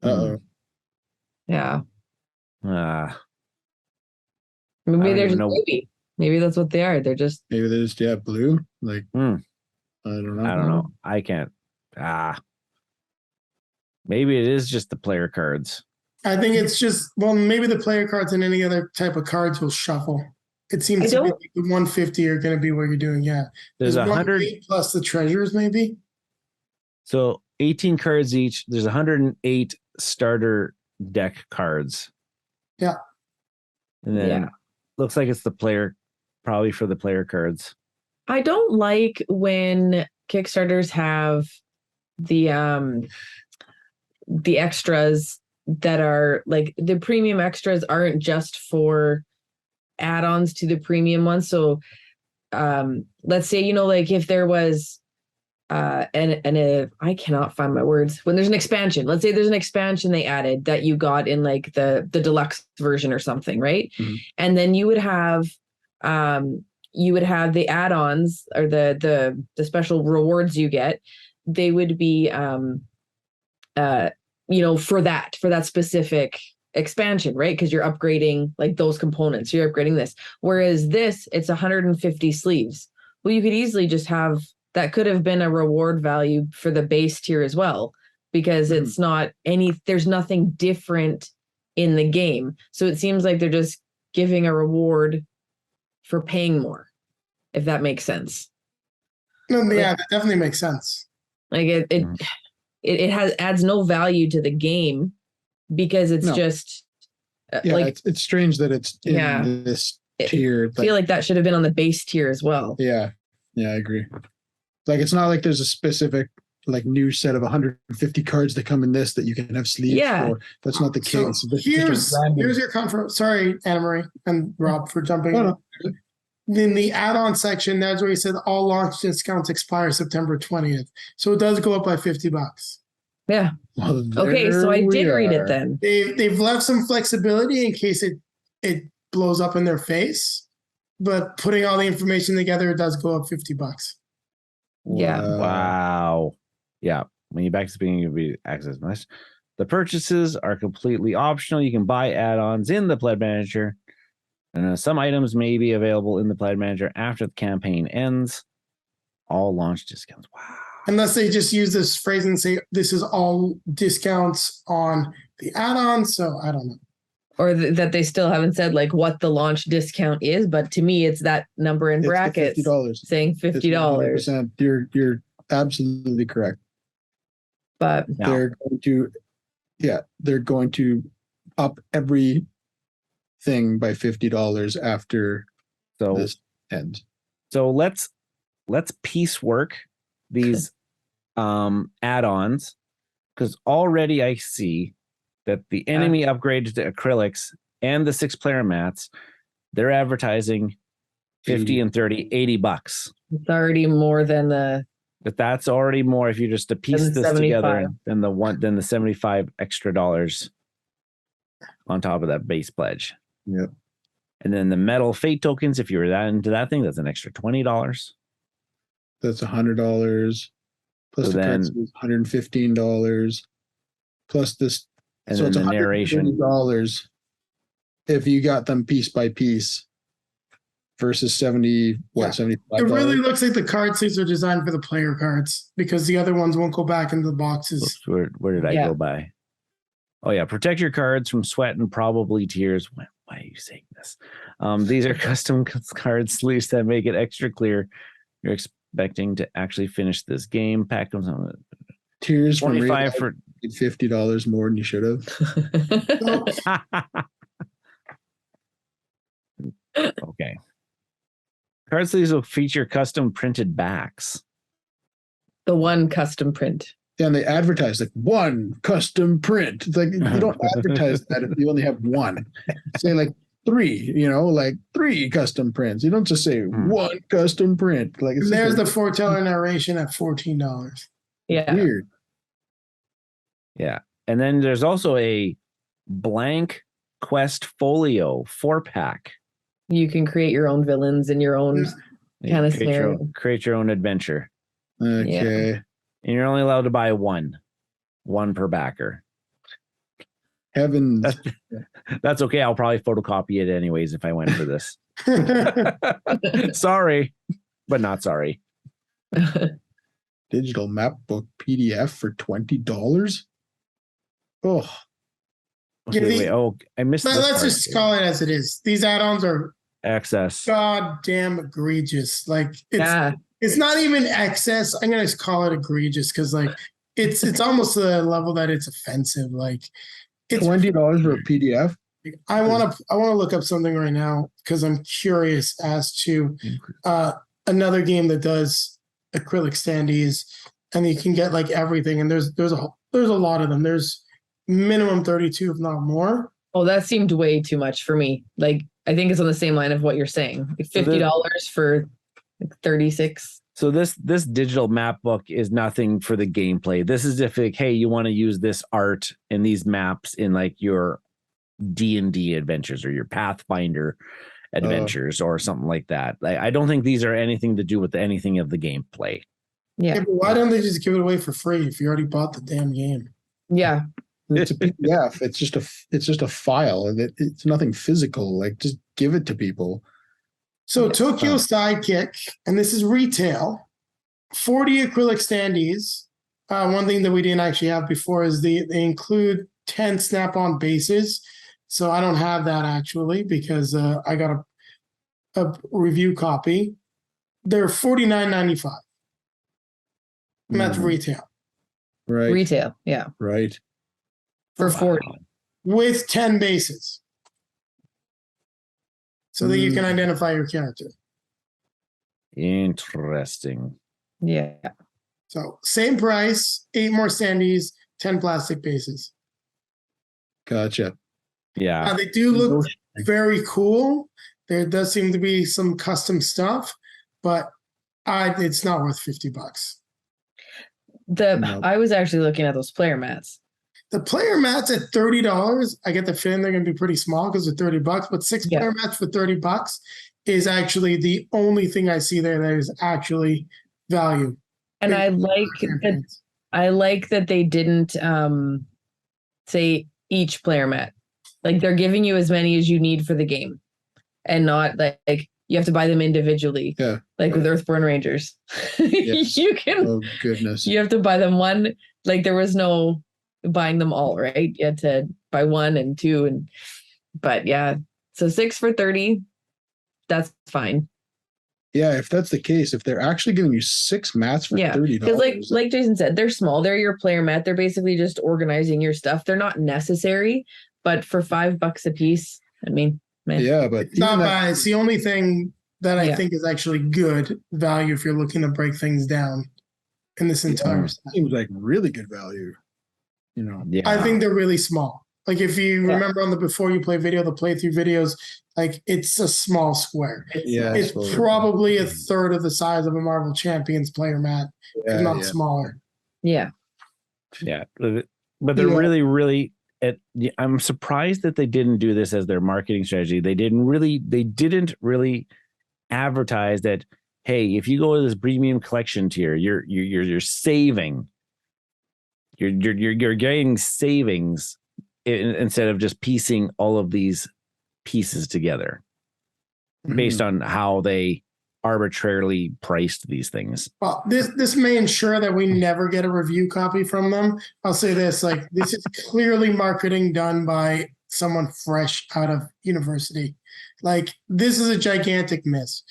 Uh-oh. Yeah. I Maybe don't they're even just know. maybe that's what they are. They're just Maybe there's blue. Like Hmm. I don't know. I don't know. I can't. Maybe it is just the player cards. I think it's just, well, maybe the player cards and any other type of cards will shuffle. It seems to be don't- like the 150 are going to be what you're doing. Yeah. There's 100. 108 plus the treasures, maybe. So 18 cards each. There's 108 starter deck cards. Yeah. And then Yeah. looks like it's the player, probably for the player cards. I don't like when Kickstarters have the extras that are like the premium extras aren't just for add-ons to the premium ones. So let's say, you know, like if there was I cannot find my words. When there's an expansion, let's say there's an expansion they added that you got in like the deluxe version or something, right? Mhm. And then you would have the add-ons or the special rewards you get. They would be you know, for that specific expansion, right? Because you're upgrading like those components, you're upgrading this. Whereas this, it's 150 sleeves. Well, you could easily just have that could have been a reward value for the base tier as well, because it's not there's nothing different in the game. So it seems like they're just giving a reward for paying more, if that makes sense. No, yeah, that definitely makes sense. Like it adds no value to the game because it's just Yeah, like it's strange that it's in this tier. I feel like that should have been on the base tier as well. Yeah, I agree. Like it's not like there's a specific like new set of 150 cards that come in this that you can have sleeves for. That's not the So case. It's just a random- here's your comfort. Sorry, Anna Marie and Rob for jumping in. No. In the add-on section, that's where he said all launch discounts expire September 20th. So it does go up by $50. Yeah. Well, Okay, so I there did we read are. it then. They've left some flexibility in case it blows up in their face, but putting all the information together, it does go up $50. Yeah. Wow. Yeah. When you back to speaking of the access mess, the purchases are completely optional. You can buy add-ons in the Pledge Manager. And some items may be available in the Pledge Manager after the campaign ends. All launch discounts. Wow. Unless they just use this phrase and say this is all discounts on the add-on. So I don't know. Or that they still haven't said like what the launch discount is, but to me it's that number in It's the brackets $50. saying It's $50. 100%. You're absolutely correct. But Now, They're going to up everything by $50 after so this ends. So let's piecework these add-ons, because already I see that the enemy upgrades to acrylics and the 6-player mats, they're advertising 50 and 30, $80. it's already more than the But that's already more if you just to piece Than the this together 75. than the $75 extra dollars on top of that base pledge. Yep. And then the metal fate tokens, if you were that into that thing, that's an extra $20. That's $100 plus So the then- cards is $115 plus this. And so then it's the narration. $120 if you got them piece by piece versus 75. It really looks like the card sleeves are designed for the player cards because the other ones won't go back into the boxes. Oops, where did I Yeah. go by? Oh yeah, protect your cards from sweat and probably tears. Why are you saying this? These are custom card sleeves that make it extra clear you're expecting to actually finish this game. Pack comes on Tears from 25 for $50 more than you should have. So, okay. Card sleeves will feature custom printed backs. the one custom print. Yeah, and they advertise like one custom print. It's like you don't advertise that if you only have one. Say like 3, like 3 custom prints. You don't just say one custom print. Like it's there's the just foreteller narration at $14. Yeah. weird. Yeah. And then there's also a blank quest folio 4-pack. You can create your own villains and your own kind of scenario. Create your own adventure. Okay. And you're only allowed to buy one per backer. Heavens. That's okay. I'll probably photocopy it anyways if I went for this. Sorry, but not sorry. Digital map book PDF for $20. Oh, Wait. Oh, I missed this. Let's just call it as it is. These add-ons are excess. goddamn egregious. Like it's not even excess. I'm gonna call it egregious because like it's almost to the level that it's offensive. Like it's $20 for a PDF. I want to look up something right now because I'm curious as to another game that does acrylic standees, and you can get like everything. And there's a lot of them. There's minimum 32, if not more. Oh, that seemed way too much for me. Like I think it's on the same line of what you're saying. Like $50 for like 36. So this digital map book is nothing for the gameplay. This is if like, hey, you want to use this art and these maps in like your D&D adventures or your Pathfinder adventures or something like that. I don't think these are anything to do with anything of the gameplay. Yeah. But why don't they just give it away for free if you already bought the damn game? Yeah. It's a PDF. It's just a file, and it's nothing physical. Like, just give it to people. So Tokyo Sidekick, and this is retail, 40 acrylic standees. One thing that we didn't actually have before is they include 10 snap-on bases. So I don't have that actually because I got a review copy. They're $49.95. And that's retail. Right. Retail. Yeah. Right. For 40. With 10 bases. So that you can identify your character. Interesting. Yeah. So same price, 8 more standees, 10 plastic bases. Gotcha. Yeah. They do look very cool. There does seem to be some custom stuff, but it's not worth $50. I was actually looking at those player mats. The player mats at $30. I get the feeling they're going to be pretty small because they're $30, but 6 player mats for $30 is actually the only thing I see there that is actually value. And I like that they didn't say each player mat. Like they're giving you as many as you need for the game, and not like you have to buy them individually. Yeah. Like with Earthborn Rangers, Yes. you can. Oh goodness. You have to buy them one. Like there was no buying them all, right? You had to buy 1 and 2, but yeah. So 6 for 30. That's fine. Yeah, if that's the case, if they're actually giving you 6 mats for $30, because like Jason said, they're small. They're your player mat. They're basically just organizing your stuff. They're not necessary, but for $5 a piece, I mean, man. Yeah, but it's not bad. It's the only thing that I think is actually good value if you're looking to break things down in this entire set. Seems like really good value. You know, I think they're really small. Like if you remember on the before you play video, the playthrough videos, like it's a small square. It's probably a third of the size of a Marvel Champions player mat, if not smaller. Yeah. Yeah. But they're really, really I'm surprised that they didn't do this as their marketing strategy. They didn't really advertise that, hey, if you go to this premium collection tier, you're saving. You're getting savings instead of just piecing all of these pieces together based on how they arbitrarily priced these things. Well, this may ensure that we never get a review copy from them. I'll say this, like this is clearly marketing done by someone fresh out of university. Like this is a gigantic miss.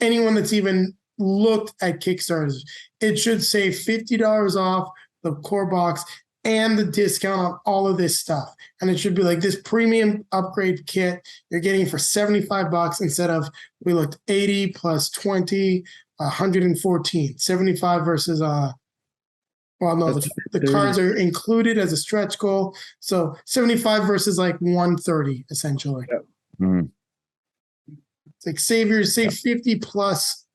Anyone that's even looked at Kickstarters, it should say $50 off the core box and the discount on all of this stuff. And it should be like this premium upgrade kit you're getting for $75 instead of we looked 80 plus 20, 114, 75 versus the cards are included as a stretch goal. So 75 versus like 130 essentially. Yep. Mm-hmm. It's like save 50 plus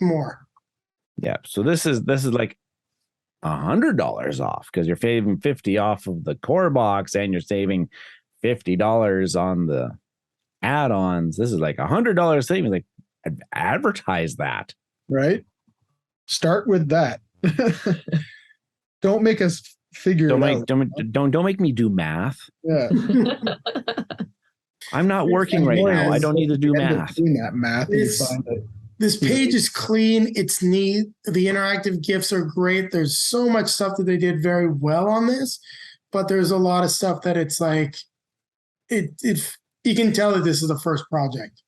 more. Yeah. So this is like $100 off because you're saving $50 off of the core box and you're saving $50 on the add-ons. This is like $100 savings. Like, advertise that, right? Start with that. Don't make us figure it out. Don't make me do math. Yeah. I'm not working right now. I don't need to do math. Doing that math. This page is clean. It's neat. The interactive GIFs are great. There's so much stuff that they did very well on this, but there's a lot of stuff that it's like, it you can tell that this is the first project.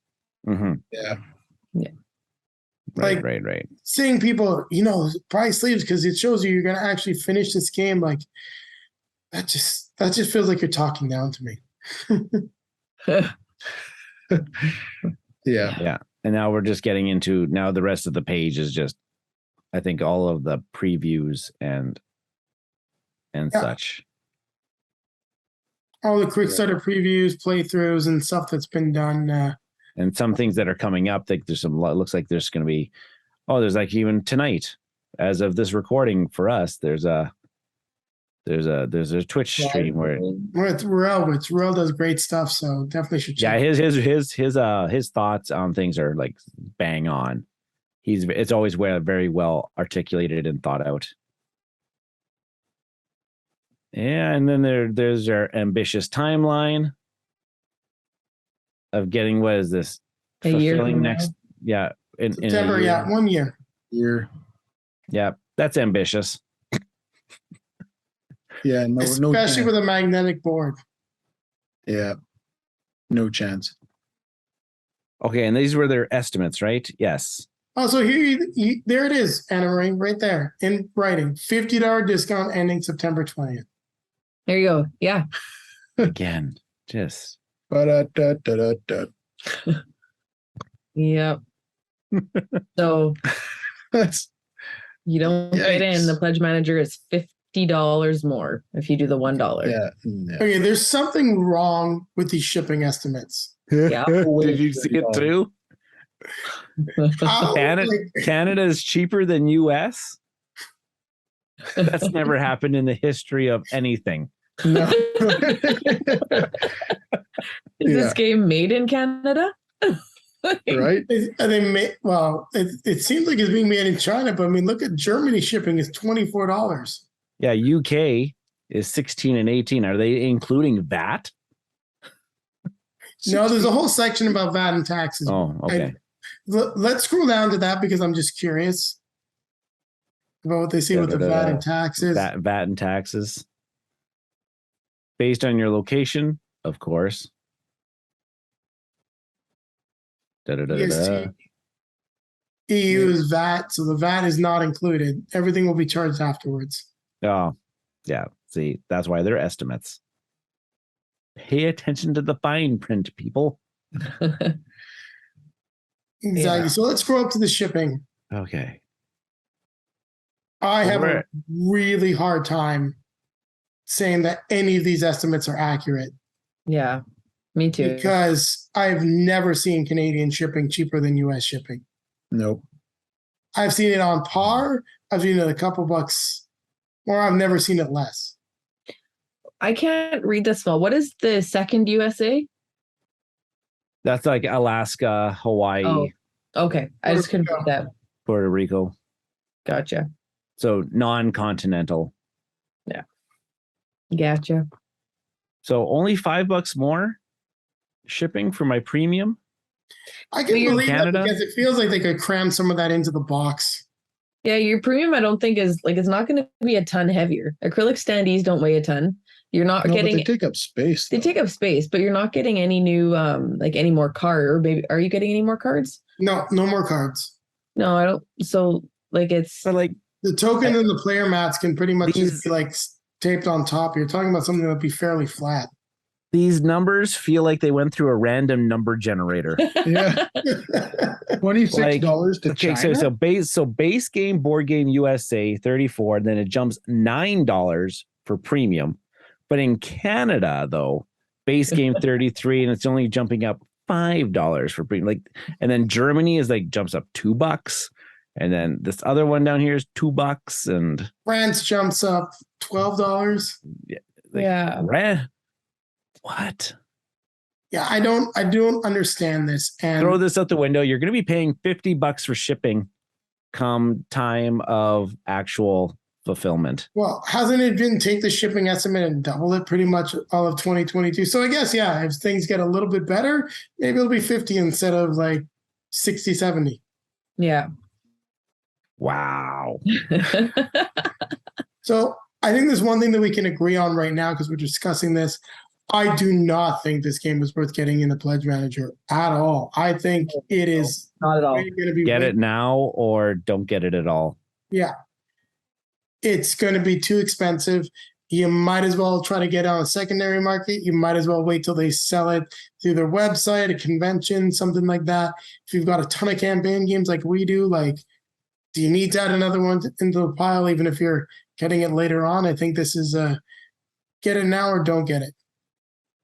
Mm-hmm. Yeah. Right. Seeing people, buy sleeves because it shows you're going to actually finish this game. Like that just feels like you're talking down to me. Yeah. And now we're just getting into the rest of the page is just, I think, all of the previews and such. All the Kickstarter previews, playthroughs, and stuff that's been done. And some things that are coming up. Like there's some. It looks like there's going to be. Oh, there's like even tonight, as of this recording for us. There's a Twitch stream where it's Darrell, which Darrell does great stuff. So definitely should check. Yeah, his thoughts on things are like bang on. It's always very well articulated and thought out. Yeah, and then there's our ambitious timeline of getting, what is this? A year fulfilling next, yeah, in September, 1 year. Yeah, that's ambitious. Yeah, especially with a magnetic board. Yeah, no chance. Okay, and these were their estimates, right? Yes. Oh, so there it is, Anna Marie, right there in writing. $50 discount ending September 20th. There you go. Yeah. Again, just. Yep. So you don't get in. The pledge manager is $50 more if you do the $1. Yeah. Okay, there's something wrong with these shipping estimates. Yeah. Did you see it too? Canada is cheaper than US. That's never happened in the history of anything. No. Is this game made in Canada? Right? It seems like it's being made in China, but I mean, look at Germany shipping is $24. Yeah, UK is 16 and 18. Are they including VAT? No, there's a whole section about VAT and taxes. Oh, okay. Let's scroll down to that because I'm just curious about what they see with the VAT and taxes. VAT and taxes. Based on your location, of course. EU is VAT, so the VAT is not included. Everything will be charged afterwards. Oh, yeah. See, that's why they're estimates. Pay attention to the fine print, people. Exactly. Yeah. So let's scroll up to the shipping. Okay. I have a really hard time saying that any of these estimates are accurate. Yeah, me too. Because I've never seen Canadian shipping cheaper than US shipping. Nope. I've seen it on par. I've seen it a couple bucks, or I've never seen it less. I can't read this spell. What is the second USA? That's like Alaska, Hawaii. Oh, okay. I just couldn't read that. Puerto Rico. Gotcha. So non-continental. Yeah. Gotcha. So only $5 more shipping for my premium. I can believe that because it feels like they could cram some of that into the box. Yeah, your premium I don't think is it's not going to be a ton heavier. Acrylic standees don't weigh a ton. You're not getting. But they take up space. They take up space, but you're not getting any new any more card. Or maybe are you getting any more cards? No more cards. No, I don't. So it's like the token and the player mats can pretty much just be like taped on top. You're talking about something that would be fairly flat. These numbers feel like they went through a random number generator. Yeah. $26 to China. So base game, board game USA, 34, then it jumps $9 for premium. But in Canada, though, base game 33, and it's only jumping up $5 for premium. And then Germany is jumps up $2. And then this other one down here is $2, and France jumps up $12. What? Yeah, I don't understand this. And Throw this out the window. You're going to be paying $50 for shipping come time of actual fulfillment. well, hasn't it been take the shipping estimate and double it pretty much all of 2022? So I guess, yeah, if things get a little bit better, maybe it'll be 50 instead of like 60, 70. Yeah. Wow. So I think there's one thing that we can agree on right now because we're discussing this. I do not think this game is worth getting in the Pledge Manager at all. I think it is Not at all. going to be Get it now or don't get it at all. Yeah. It's going to be too expensive. You might as well try to get it on a secondary market. You might as well wait till they sell it through their website, a convention, something like that. If you've got a ton of campaign games like we do, like, do you need to add another one into the pile, even if you're getting it later on? I think this is get it now or don't get it.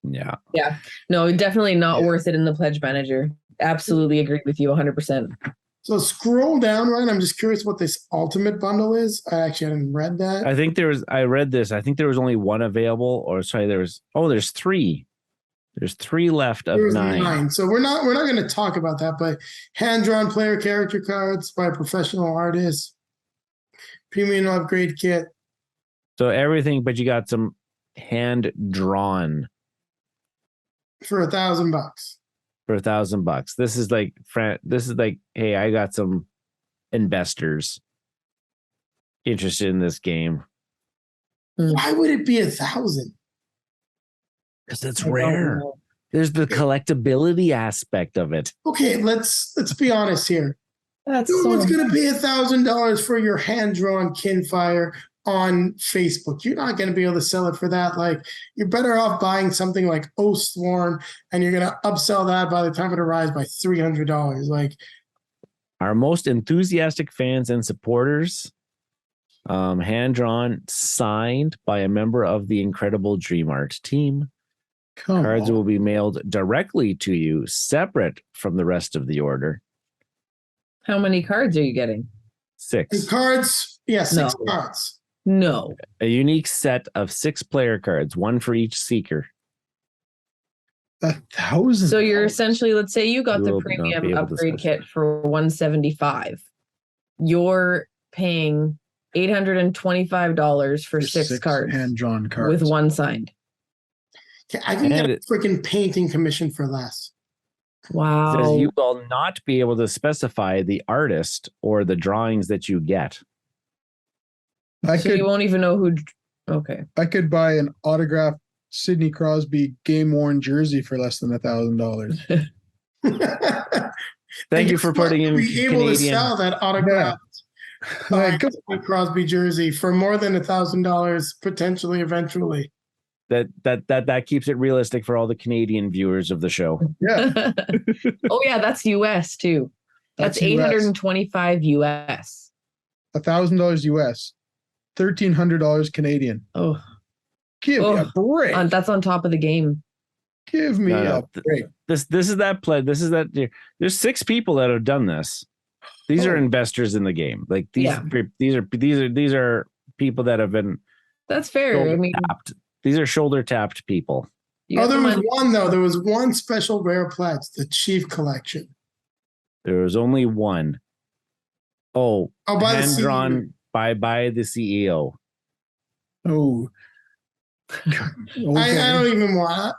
Yeah. Yeah. No, definitely not worth it in the Pledge Manager. Absolutely agree with you 100%. So scroll down, Ryan. I'm just curious what this ultimate bundle is. I actually hadn't read that. I read this. I think there was only one available, or sorry, there's 3. There's 3 left of There's 9. So we're not going to talk about that, but hand-drawn player character cards by professional artists, premium upgrade kit. So everything, but you got some hand-drawn for $1,000. for $1,000. This is like, hey, I got some investors interested in this game. Why would it be 1,000? Because it's rare. There's the collectability aspect of it. Okay, let's be honest here. That's No so one's going to pay $1,000 for your hand-drawn Kinfire on Facebook. You're not going to be able to sell it for that. Like, you're better off buying something like Oathsworn, and you're going to upsell that by the time it arrives by $300. Like, our most enthusiastic fans and supporters, hand-drawn, signed by a member of the incredible Dream Art team. Cards will be mailed directly to you, separate from the rest of the order. How many cards are you getting? 6. and cards, yeah, 6 No. cards. No. A unique set of 6 player cards, 1 for each seeker. 1,000. So you're essentially, let's say you got You the will not be premium able to upgrade specify. kit for $175. You're paying $825 for 6 cards hand-drawn cards with 1 signed. Okay, I can get And a freaking painting commission for less. Wow. Says you will not be able to specify the artist or the drawings that you get. So you won't even know who. Okay. I could buy an autographed Sidney Crosby game-worn jersey for less than $1,000. Thank you for putting in be able to Canadian. sell that autographed Like, Sidney Crosby jersey for more than $1,000 potentially eventually. That keeps it realistic for all the Canadian viewers of the show. yeah, Oh yeah, that's US too. That's That's US. $825 US. $1,000 US, $1,300 Canadian. Oh, Give me a break. that's on top of the game. Give me No, a break. This is that play. This is that. There's 6 people that have done this. These are Oh. investors in the game. Like these, Yeah. these are people that have been That's fair. I shoulder mean, tapped. These are shoulder tapped people. you got there the was money. one though. There was one special rare pledge, the Chief Collection. There was only one. Oh, Oh, by the hand CEO. drawn by the CEO. Oh. I don't even want.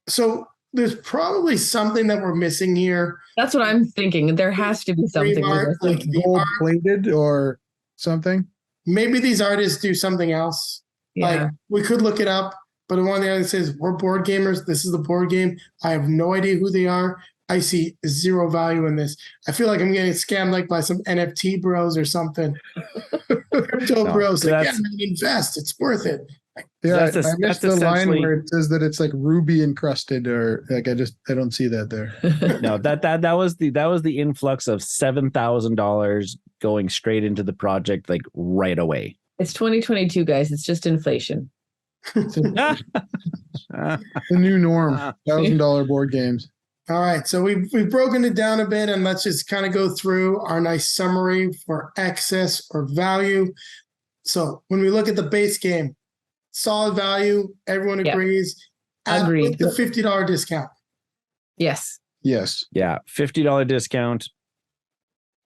So there's probably something that we're missing here. That's what I'm thinking. There has to be something. Art, we're like missing. the Gold art, plated or something. maybe these artists do something else. Like Yeah. we could look it up, but one thing that says we're board gamers. This is the board game. I have no idea who they are. I see zero value in this. I feel like I'm getting scammed like by some NFT bros or something. Crypto No, bros, like, yeah, that's- man, invest. It's worth it. Yeah, That's I missed the line essentially- where it says that it's like ruby encrusted, or like I don't see that there. No, that was the influx of $7,000 going straight into the project like right away. It's 2022, guys. It's just inflation. The new norm. $1,000 board games. All right, so we've broken it down a bit, and let's just kind of go through our nice summary for excess or value. So when we look at the base game, solid value, everyone Yep. agrees. Agreed. With the $50 discount. Yes. Yes. Yeah, $50 discount.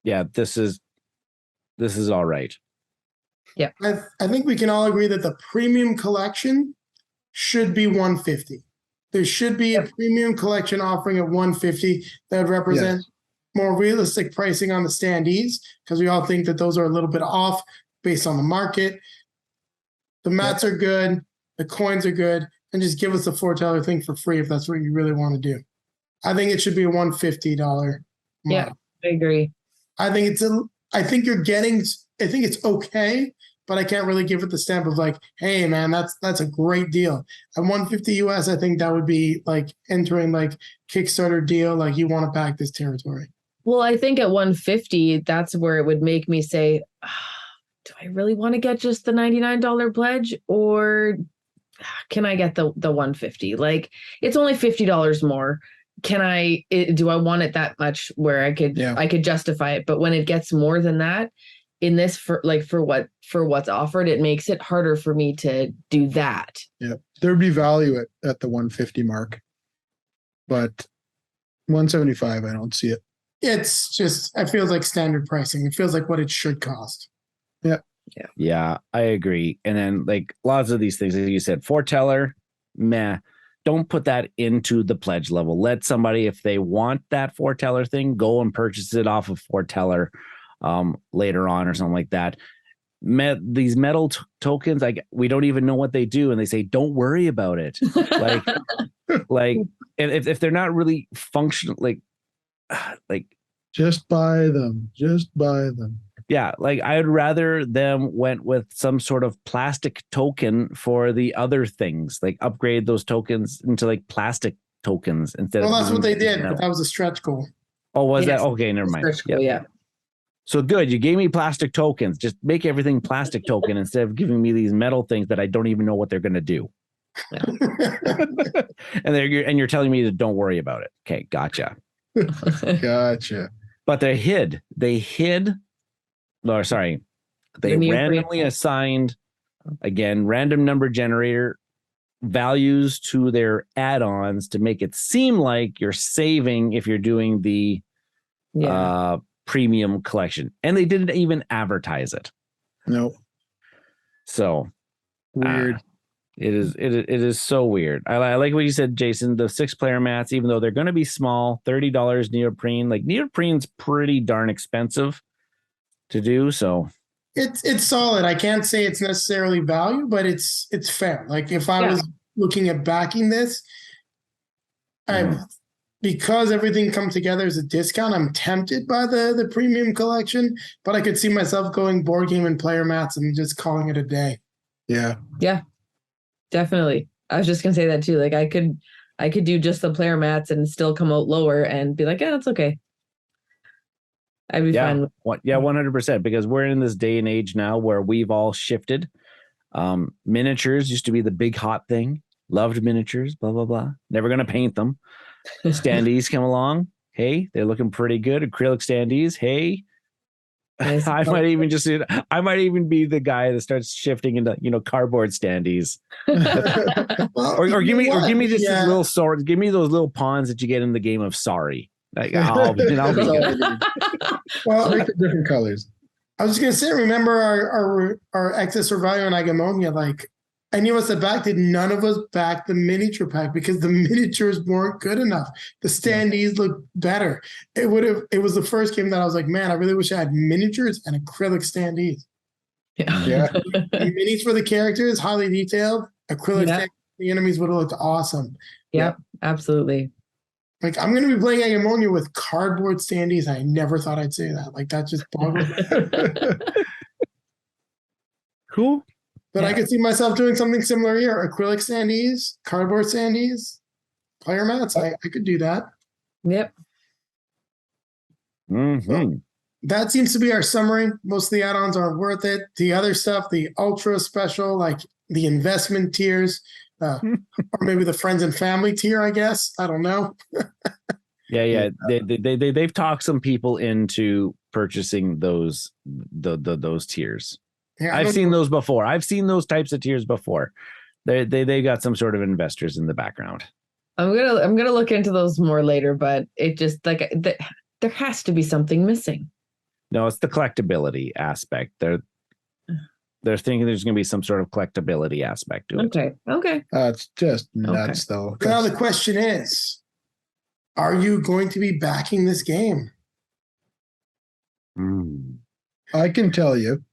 Yeah, this is all right. I think we can all agree that the premium collection should be $150. There should be a premium collection offering of $150 that would represent more realistic pricing on the standees, because we all think that those are a little bit off based on the market. The mats are good, the coins are good, and just give us the foreteller thing for free if that's what you really want to do. I think it should be a $150 model. Yeah, I agree. I think it's okay, but I can't really give it the stamp of like, hey man, that's a great deal. At $150 US, I think that would be like entering like Kickstarter deal, like you want to back this territory. Well, I think at $150, that's where it would make me say, do I really want to get just the $99 pledge, or can I get the $150? Like, it's only $50 more. Do I want it that much where I could justify it? But when it gets more than that in this, for what's offered, it makes it harder for me to do that. Yeah. There'd be value at the 150 mark, but 175, I don't see it. It's just, it feels like standard pricing. It feels like what it should cost. Yeah, I agree. And then like lots of these things, as you said, foreteller, meh. Don't put that into the pledge level. Let somebody, if they want that foreteller thing, go and purchase it off of foreteller later on or something like that. These metal tokens, like we don't even know what they do, and they say don't worry about it. like if they're not really functional, like just buy them. Yeah, like I'd rather them went with some sort of plastic token for the other things, like upgrade those tokens into like plastic tokens instead. Well, of that's what they did, metal. but that was a stretch goal. Oh, was Yes. that okay? Never mind. Yeah. So good. You gave me plastic tokens. Just make everything plastic token instead of giving me these metal things that I don't even know what they're going to do. And you're telling me that don't worry about it. Okay, gotcha. Gotcha. But they hid. They randomly assigned, again, random number generator values to their add-ons to make it seem like you're saving if you're doing the premium collection. And they didn't even advertise it. No. So weird. It is so weird. I like what you said, Jason. The 6-player mats, even though they're going to be small, $30 neoprene. Like neoprene's pretty darn expensive to do. So it's solid. I can't say it's necessarily value, but it's fair. Like if I was looking at backing this, because everything comes together as a discount, I'm tempted by the premium collection, but I could see myself going board game and player mats and just calling it a day. Yeah. Yeah. Definitely. I was just gonna say that too. Like I could do just the player mats and still come out lower and be like, yeah, that's okay. I'd be fine. 100%. Because we're in this day and age now where we've all shifted. Miniatures used to be the big hot thing. Loved miniatures, blah, blah, blah. Never going to paint them. Standees come along. Hey, they're looking pretty good. Acrylic standees. Hey, I might even be the guy that starts shifting into, cardboard standees. or give me just this little sword. Give me those little pawns that you get in the game of Sorry. Like I'll be good. Well, make it different colors. I was just gonna say, remember our excess or value on Agamonia? Like any of us that backed it, none of us backed the miniature pack because the miniatures weren't good enough. The standees looked better. It was the first game that I was like, man, I really wish I had miniatures and acrylic standees. Yeah. Minis for the characters, highly detailed. Acrylic standees, the enemies would have looked awesome. Yeah, absolutely. Like I'm going to be playing Agamonia with cardboard standees. I never thought I'd say that. Like that just boggles. Cool. But I could see myself doing something similar here. Acrylic standees, cardboard standees, player mats. I could do that. Yep. Mm-hmm. So that seems to be our summary. Most of the add-ons aren't worth it. The other stuff, the ultra special, like the investment tiers, or maybe the friends and family tier, I guess. I don't know. Yeah. They've talked some people into purchasing those tiers. Yeah, I've seen those before. I've seen those types of tiers before. They got some sort of investors in the background. I'm gonna look into those more later, but it just like there has to be something missing. No, it's the collectability aspect. They're thinking there's going to be some sort of collectability aspect to it. Okay. It's just nuts, though. Now the question is, are you going to be backing this game? I can tell you,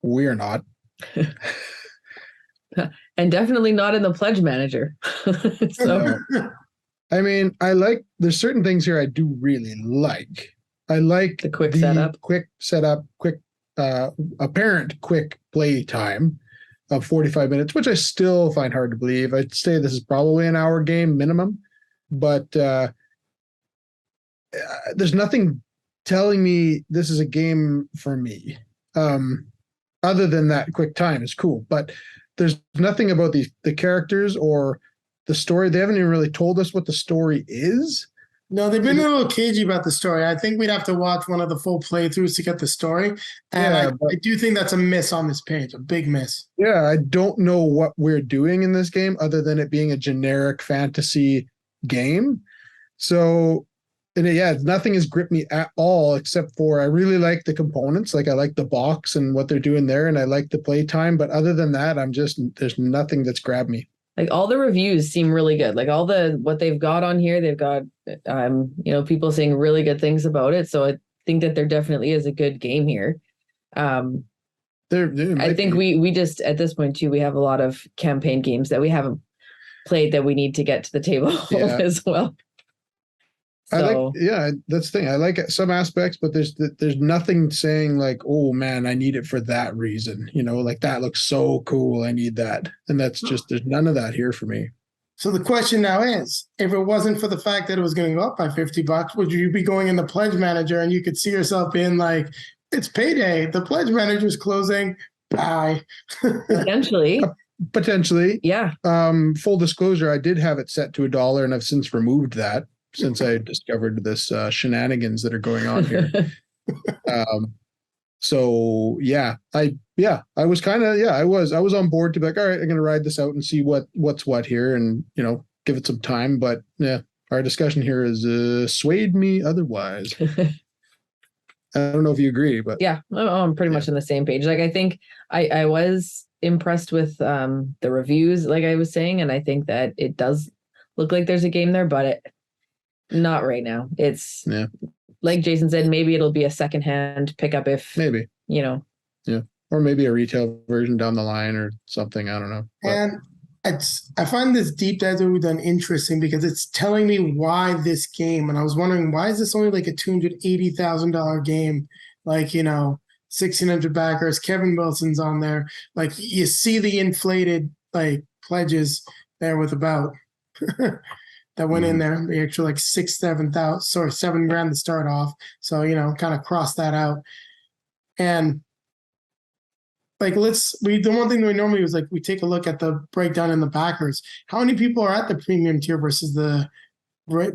we're not. And definitely not in the pledge manager. So I mean, there's certain things here I do really like. I like the quick setup, quick apparent quick play time of 45 minutes, which I still find hard to believe. I'd say this is probably an hour game minimum, but there's nothing telling me this is a game for me. Other than that quick time is cool, but there's nothing about the characters or the story. They haven't even really told us what the story is. No, they've been a little cagey about the story. I think we'd have to watch one of the full playthroughs to get the story. And I do think that's a miss on this page, a big miss. Yeah, I don't know what we're doing in this game other than it being a generic fantasy game. So, nothing has gripped me at all except for I really like the components. Like I like the box and what they're doing there, and I like the playtime. But other than that, there's nothing that's grabbed me. Like all the reviews seem really good. Like what they've got on here, they've got people saying really good things about it. So I think that there definitely is a good game here. I think we just at this point too, we have a lot of campaign games that we haven't played that we need to get to the table as well. So, that's the thing. I like some aspects, but there's nothing saying like, oh man, I need it for that reason. Like that looks so cool. I need that. And that's just, there's none of that here for me. So the question now is, if it wasn't for the fact that it was going to go up by $50, would you be going in the pledge manager and you could see yourself being like, it's payday, the pledge manager's closing, bye. Potentially. Yeah. Full disclosure, I did have it set to $1 and I've since removed that. Since I discovered this shenanigans that are going on here. I was kind of, I was on board to be like, all right, I'm going to ride this out and see what's what here and, give it some time. But our discussion here has swayed me otherwise. I don't know if you agree, but. Yeah, I'm pretty much on the same page. Like, I think I was impressed with the reviews, like I was saying, and I think that it does look like there's a game there, but not right now. It's like Jason said, maybe it'll be a secondhand pickup if maybe, or maybe a retail version down the line or something. I don't know. And I find this deep dive that we've done interesting because it's telling me why this game. And I was wondering, why is this only like a $280,000 game? Like, 1,600 backers, Kevin Wilson's on there. Like you see the inflated like pledges there with about that went in there, the extra like $7,000 to start off. So, kind of cross that out. And like, the one thing we normally was like, we take a look at the breakdown in the backers. How many people are at the premium tier versus the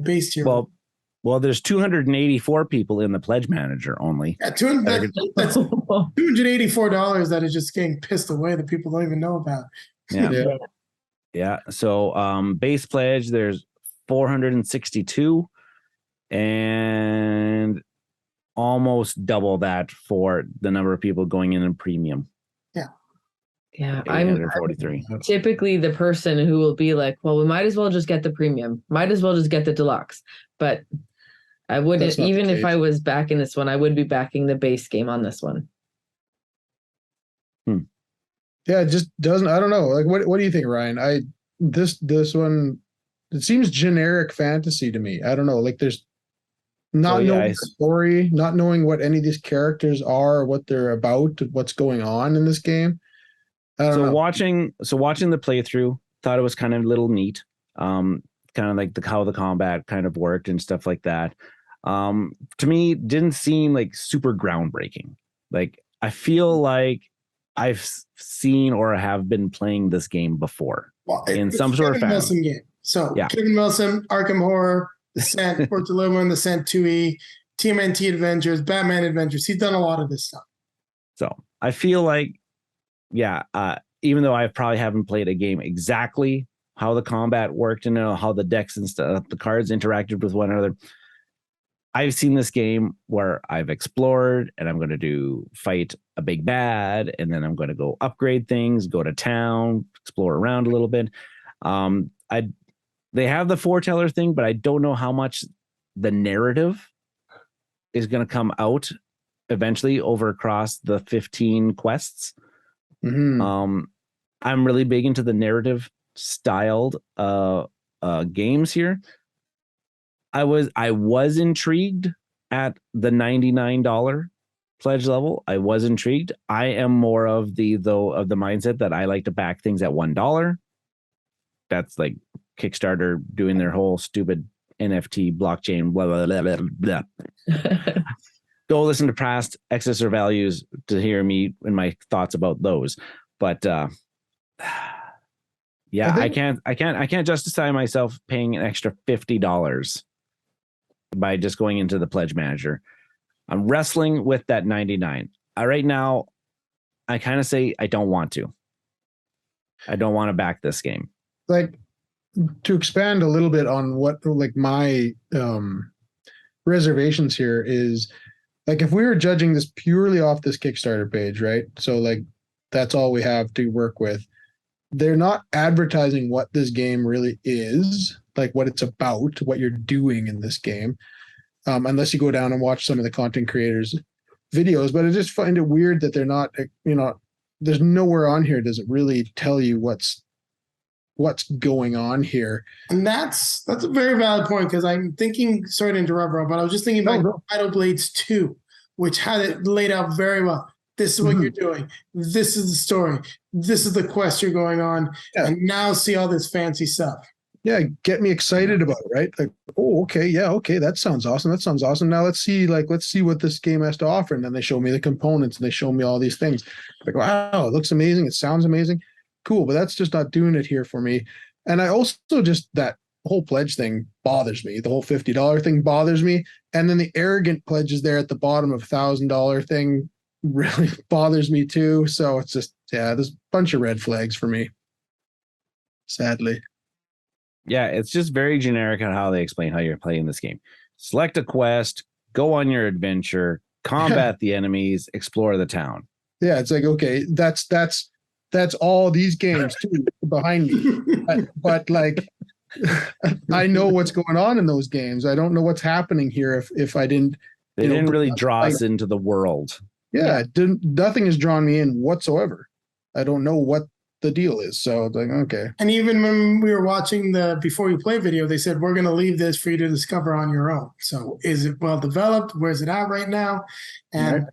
base tier? Well, there's 284 people in the pledge manager only. Yeah, that's $284 that is just getting pissed away that people don't even know about. Yeah. So base pledge, there's 462 and almost double that for the number of people going in premium. Yeah, I'm 43. Typically the person who will be like, well, we might as well just get the premium, might as well just get the deluxe. But I wouldn't, even if I was backing this one, I would be backing the base game on this one. Yeah, it just doesn't, I don't know. Like, what do you think, Ryan? This one, it seems generic fantasy to me. I don't know. Like there's knowing the story, not knowing what any of these characters are, what they're about, what's going on in this game. I don't know. Watching the playthrough, thought it was kind of a little neat. Kind of like how the combat kind of worked and stuff like that. To me, didn't seem like super groundbreaking. Like I feel like I've seen or have been playing this game before in some sort of fashion. Game. So Kevin Wilson, Arkham Horror, Descent, Fort Dilemma and Descent 2E, TMNT Adventures, Batman Adventures. He's done a lot of this stuff. So I feel like, even though I probably haven't played a game exactly how the combat worked and how the decks and stuff, the cards interacted with one another, I've seen this game where I've explored and I'm going to fight a big bad, and then I'm going to go upgrade things, go to town, explore around a little bit. They have the foreteller thing, but I don't know how much the narrative is going to come out eventually over across the 15 quests. Mm-hmm. I'm really big into the narrative styled games here. I was intrigued at the $99 pledge level. I was intrigued. I am more of the mindset that I like to back things at $1. That's like Kickstarter doing their whole stupid NFT blockchain, blah, blah, blah, blah, blah. Go listen to past Excess or Values to hear me and my thoughts about those. But I can't justify myself paying an extra $50 by just going into the pledge manager. I'm wrestling with that $99. Right now, I kind of say I don't want to. I don't want to back this game. Like, to expand a little bit on what like my reservations here is, like, if we were judging this purely off this Kickstarter page, right? So like that's all we have to work with. They're not advertising what this game really is, like what it's about, what you're doing in this game, unless you go down and watch some of the content creators' videos. But I just find it weird that they're not, there's nowhere on here does it really tell you what's going on here. And that's a very valid point, because I'm thinking, sorry to interrupt, Rob, but I was just thinking about Idle Blades 2, which had it laid out very well. This is what you're doing. This is the story. This is the quest you're going on. Yeah. And now see all this fancy stuff. Yeah, get me excited about it, right? Like, oh, okay, yeah, okay, that sounds awesome. That sounds awesome. Now let's see what this game has to offer. And then they show me the components and they show me all these things. Like, wow, it looks amazing. It sounds amazing. Cool, but that's just not doing it here for me. And I also just, that whole pledge thing bothers me. The whole $50 thing bothers me. And then the arrogant pledges there at the bottom of $1,000 thing really bothers me too. So it's just, there's a bunch of red flags for me, sadly. Yeah, it's just very generic on how they explain how you're playing this game. Select a quest, go on your adventure, combat the enemies, explore the town. Yeah, it's like, okay, that's all these games too behind me. But like, I know what's going on in those games. I don't know what's happening here if I didn't. They didn't really draw us into the world. Yeah, nothing has drawn me in whatsoever. I don't know what the deal is. So it's like, okay. And even when we were watching the Before You Play video, they said, we're going to leave this for you to discover on your own. So is it well developed? Where's it at right now? And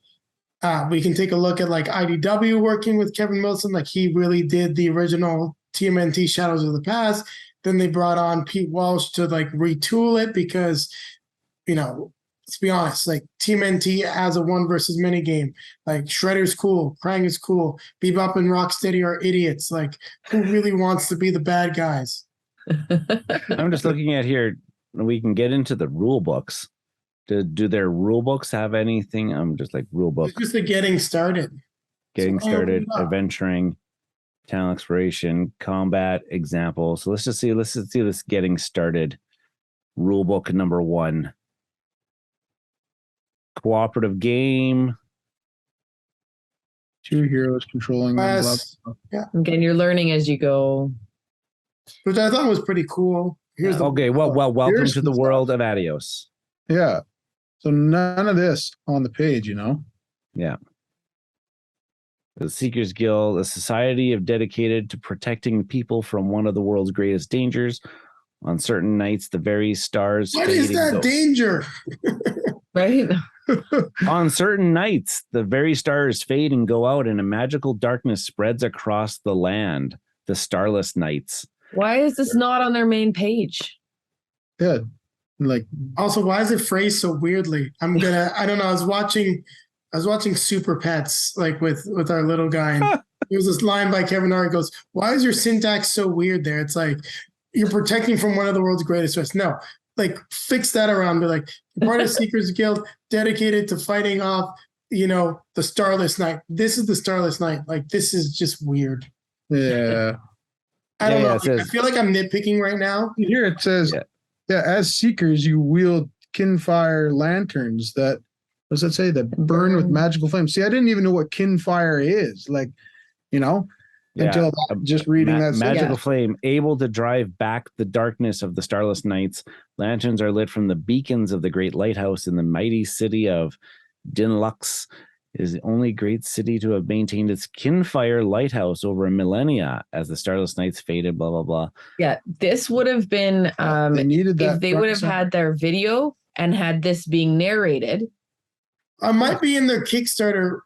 we can take a look at like IDW working with Kevin Wilson. Like, he really did the original TMNT Shadows of the Past. Then they brought on Pete Walsh to like retool it because, let's be honest, like TMNT as a one versus many game. Like, Shredder's cool, Krang is cool, Bebop and Rocksteady are idiots. Like, who really wants to be the bad guys? I'm just looking at here. We can get into the rule books. Do their rule books have anything? I'm just like, rule book. It's just the getting started. Adventuring, talent exploration, combat example. So let's see this getting started rule book number 1. Cooperative game. 2 heroes controlling them. Blah, blah. Yeah. Again, you're learning as you go. Which I thought was pretty cool. Welcome to the world of Atios. Yeah. So none of this on the page, Yeah. The Seekers Guild, a society dedicated to protecting people from one of the world's greatest dangers. On certain nights, the very stars. What is that danger? Right? On certain nights, the very stars fade and go out, and a magical darkness spreads across the land. The starless nights. Why is this not on their main page? Yeah. Like, also, why is it phrased so weirdly? I don't know. I was watching Super Pets, like with our little guy, and there was this line by Kevin Hart goes, "Why is your syntax so weird there?" It's like, you're protecting from one of the world's greatest threats. No, like fix that around. Be like, part of Seekers Guild dedicated to fighting off, the Starless Knight. This is the Starless Knight. Like, this is just weird. Yeah. I don't know. it says- I feel like I'm nitpicking right now. Here it says, as Seekers, you wield Kinfire lanterns that, what does that say? That burn with magical flames. See, I didn't even know what Kinfire is. Like, until just reading that magical flame, able to drive back the darkness of the Starless Nights. Lanterns are lit from the beacons of the great lighthouse in the mighty city of Dinlux. It is the only great city to have maintained its Kinfire lighthouse over a millennia as the Starless Nights faded, blah, blah, blah. Yeah, this would have been they needed that if they would have had their video and had this being narrated. I might be in their Kickstarter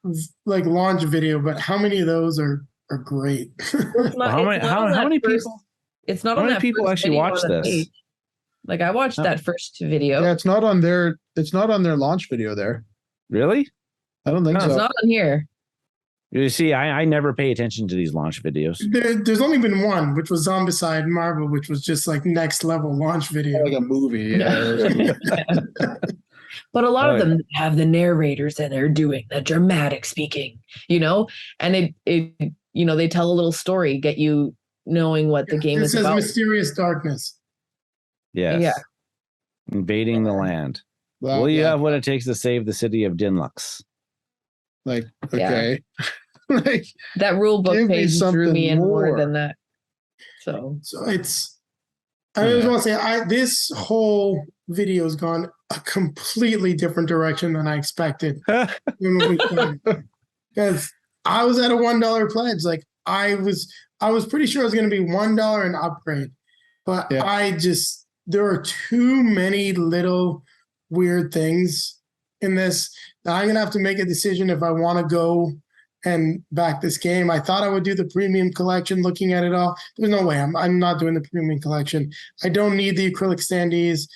like launch video, but how many of those are great? How many people? It's not how on many that people first actually video watch on the this? page. Like I watched that first video. Yeah, it's not on their launch video there. Really? I don't think It's so. not on here. You see, I never pay attention to these launch videos. There's only been one, which was Zombicide Marvel, which was just like next level launch video. Like a movie. Yeah. But a lot of them have the narrators and they're doing the dramatic speaking, and it they tell a little story, get you knowing what the game is says about. Mysterious Darkness. Yes. Yeah. Invading the land. Well, Will you have what it takes to save the city of Dinlux? Like, okay. Like, that rule book give me page drew me in more more than that. So it's, I just want to say, this whole video has gone a completely different direction than I expected. Because I was at a $1 pledge. Like I was pretty sure it was going to be $1 an upgrade, but there are too many little weird things in this that I'm going to have to make a decision if I want to go and back this game. I thought I would do the premium collection, looking at it all. There's no way I'm not doing the premium collection. I don't need the acrylic standees.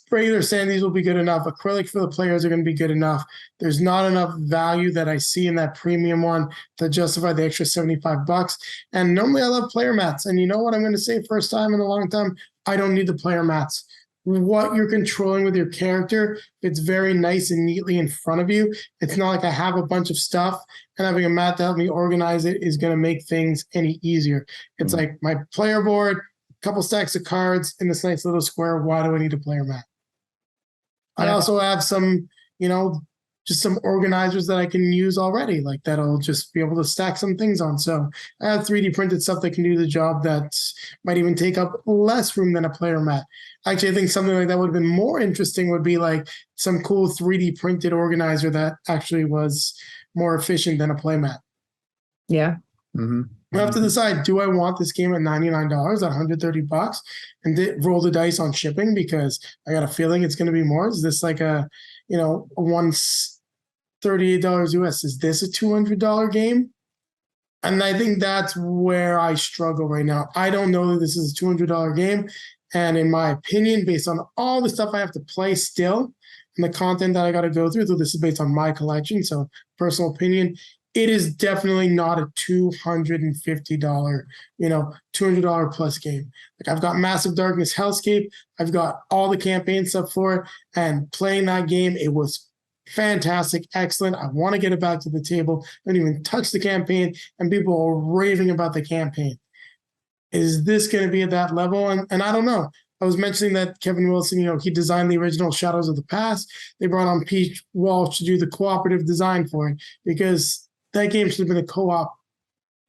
Regular standees will be good enough. Acrylic for the players are going to be good enough. There's not enough value that I see in that premium one to justify the extra $75. And normally I love player mats. And you know what I'm going to say first time in a long time? I don't need the player mats. What you're controlling with your character, it's very nice and neatly in front of you. It's not like I have a bunch of stuff and having a mat to help me organize it is going to make things any easier. It's like my player board, a couple stacks of cards in this nice little square. Why do I need a player mat? I also have some, just some organizers that I can use already, like that'll just be able to stack some things on. So I have 3D printed stuff that can do the job that might even take up less room than a player mat. Actually, I think something like that would have been more interesting would be like some cool 3D printed organizer that actually was more efficient than a play mat. Yeah. Mm-hmm. I have to decide, do I want this game at $99, $130, and roll the dice on shipping because I got a feeling it's going to be more? Is this like a $138 US? Is this a $200 game? And I think that's where I struggle right now. I don't know that this is a $200 game. And in my opinion, based on all the stuff I have to play still and the content that I got to go through, though this is based on my collection, so personal opinion, it is definitely not a $250, $200 plus game. Like I've got Massive Darkness Hellscape. I've got all the campaign stuff for it. And playing that game, it was fantastic, excellent. I want to get it back to the table. I didn't even touch the campaign, and people are raving about the campaign. Is this going to be at that level? And I don't know. I was mentioning that Kevin Wilson, he designed the original Shadows of the Past. They brought on Pete Walsh to do the cooperative design for it because that game should have been a co-op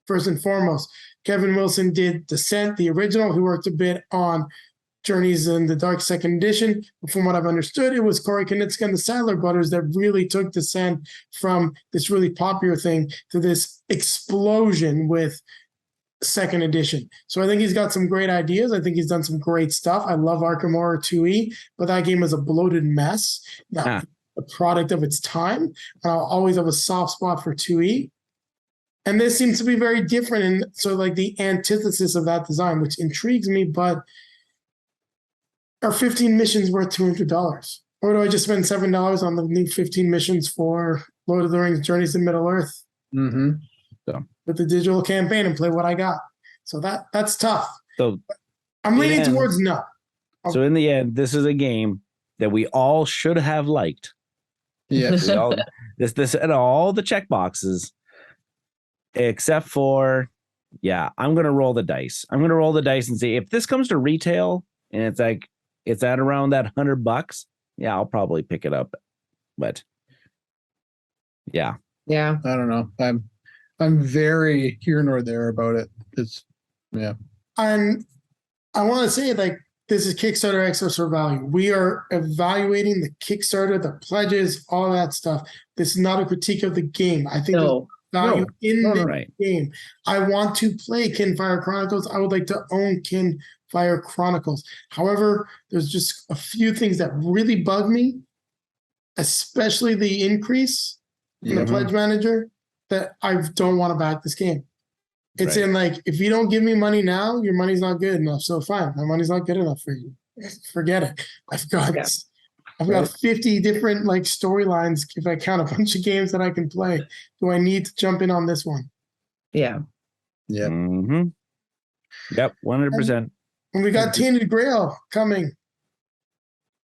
first and foremost. Kevin Wilson did Descent, the original. He worked a bit on Journeys in the Dark Second Edition. But from what I've understood, it was Corey Knitska and the Sadler brothers that really took Descent from this really popular thing to this explosion with Second Edition. So I think he's got some great ideas. I think he's done some great stuff. I love Arkham Horror 2E, but that game is a bloated mess. Now, a product of its time. And I'll always have a soft spot for 2E. And this seems to be very different. And so like the antithesis of that design, which intrigues me, but are 15 missions worth $200? Or do I just spend $7 on the new 15 missions for Lord of the Rings Journeys to Middle-earth? Mm-hmm. So with the digital campaign and play what I got. So that's tough. So I'm leaning towards no. So in the end, this is a game that we all should have liked. Yes. We all, this and all the check boxes, except for, I'm going to roll the dice. I'm going to roll the dice and see if this comes to retail and it's like, it's at around that $100. Yeah, I'll probably pick it up. But yeah. Yeah. I don't know. I'm very here nor there about it. It's And I want to say, like, this is Kickstarter Excess for value. We are evaluating the Kickstarter, the pledges, all that stuff. This is not a critique of the game. I think there's value in the game. I want to play Kinfire Chronicles. I would like to own Kinfire Chronicles. However, there's just a few things that really bug me, especially the increase in the pledge manager, that I don't want to back this game. It's in like, if you don't give me money now, your money's not good enough. So fine, my money's not good enough for you. Forget it. I've got 50 different like storylines if I count a bunch of games that I can play. Do I need to jump in on this one? Yeah. Yeah. Mm-hmm. Yep, 100%. And we got Tainted Grail coming.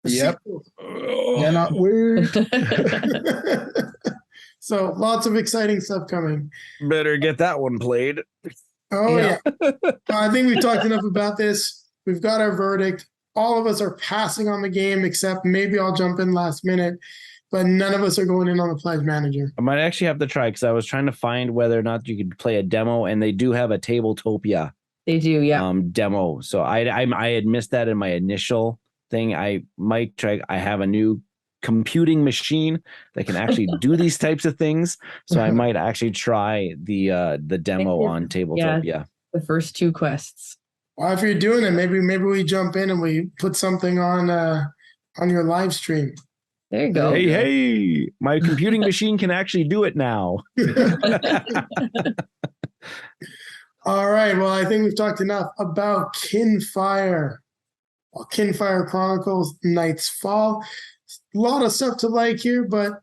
Yep. Yeah, not weird. So lots of exciting stuff coming. Better get that one played. Oh, yeah. I think we've talked enough about this. We've got our verdict. All of us are passing on the game, except maybe I'll jump in last minute, but none of us are going in on the pledge manager. I might actually have to try, because I was trying to find whether or not you could play a demo, and they do have a Tabletopia. They do, yeah. Demo. So I had missed that in my initial thing. I might try. I have a new computing machine that can actually do these types of things, so I might actually try the demo on Tabletopia. Yeah, the first 2 quests. Well, if you're doing it, maybe we jump in and we put something on your live stream. There you go. Hey, my computing machine can actually do it now. All right. Well, I think we've talked enough about Kinfire. Well, Kinfire Chronicles Night's Fall. A lot of stuff to like here, but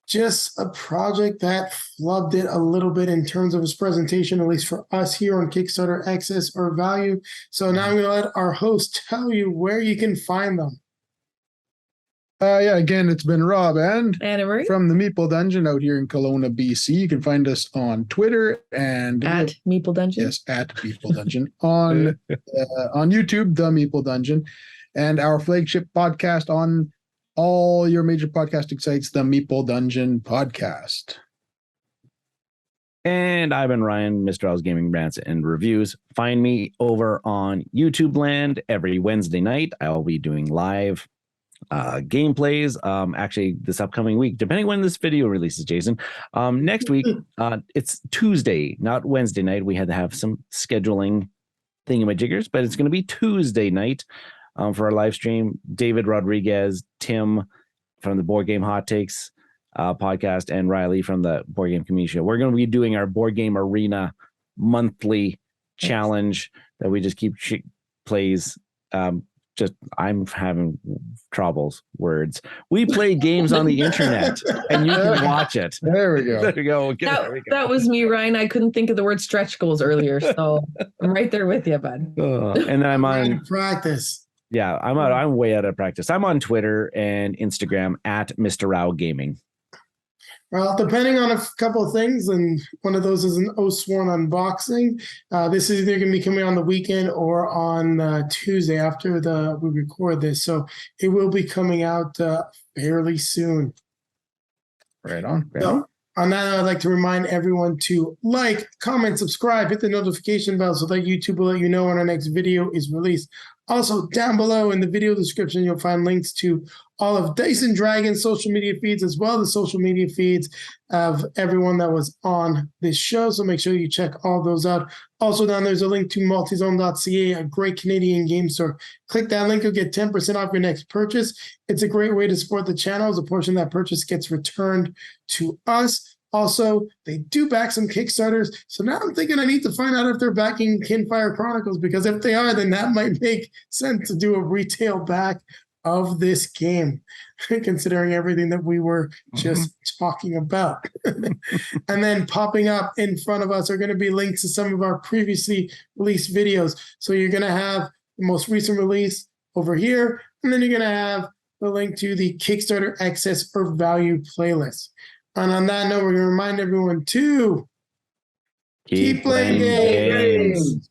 just a project that flubbed it a little bit in terms of its presentation, at least for us here on Kickstarter Excess or Value. So now I'm going to let our host tell you where you can find them. Again, it's been Rob and Anna Marie from the Meeple Dungeon out here in Kelowna, BC. You can find us on Twitter and at Meeple Dungeon. Yes, at Meeple Dungeon. On YouTube, the Meeple Dungeon, and our flagship podcast on all your major podcasting sites, the Meeple Dungeon podcast. And I've been Ryan, Mr. L's Gaming Rants and Reviews. Find me over on YouTube land every Wednesday night. I'll be doing live gameplays actually this upcoming week, depending when this video releases, Jason. Next week, it's Tuesday, not Wednesday night. We had to have some scheduling thingamajiggers, but it's going to be Tuesday night for our live stream. David Rodriguez, Tim from the Board Game Hot Takes podcast, and Riley from the Board Game Community Show. We're going to be doing our Board Game Arena monthly challenge that we just keep plays. I'm having troubles words. We play games on the internet, and you can watch it. There we go. There we go. That was me, Ryan. I couldn't think of the word stretch goals earlier, so I'm right there with you, bud. And then I'm on practice. Yeah, I'm way out of practice. I'm on Twitter and Instagram at Mr. Rao Gaming. Well, depending on a couple of things, and one of those is an Oathsworn unboxing. This is either going to be coming on the weekend or on Tuesday after we record this. So it will be coming out fairly soon. Right on. So, on that, I'd like to remind everyone to like, comment, subscribe, hit the notification bell so that YouTube will let you know when our next video is released. Also, down below in the video description, you'll find links to all of Dice and Dragon's social media feeds, as well as the social media feeds of everyone that was on this show. So make sure you check all those out. Also, down there's a link to multizone.ca, a great Canadian game store. Click that link, you'll get 10% off your next purchase. It's a great way to support the channel, as a portion of that purchase gets returned to us. Also, they do back some Kickstarters. So now I'm thinking I need to find out if they're backing Kinfire Chronicles, because if they are, then that might make sense to do a retail back of this game, considering everything that we were just talking about. And then popping up in front of us are going to be links to some of our previously released videos. So you're going to have the most recent release over here. And then you're going to have the link to the Kickstarter Excess for Value playlist. And on that note, we're going to remind everyone to keep playing games.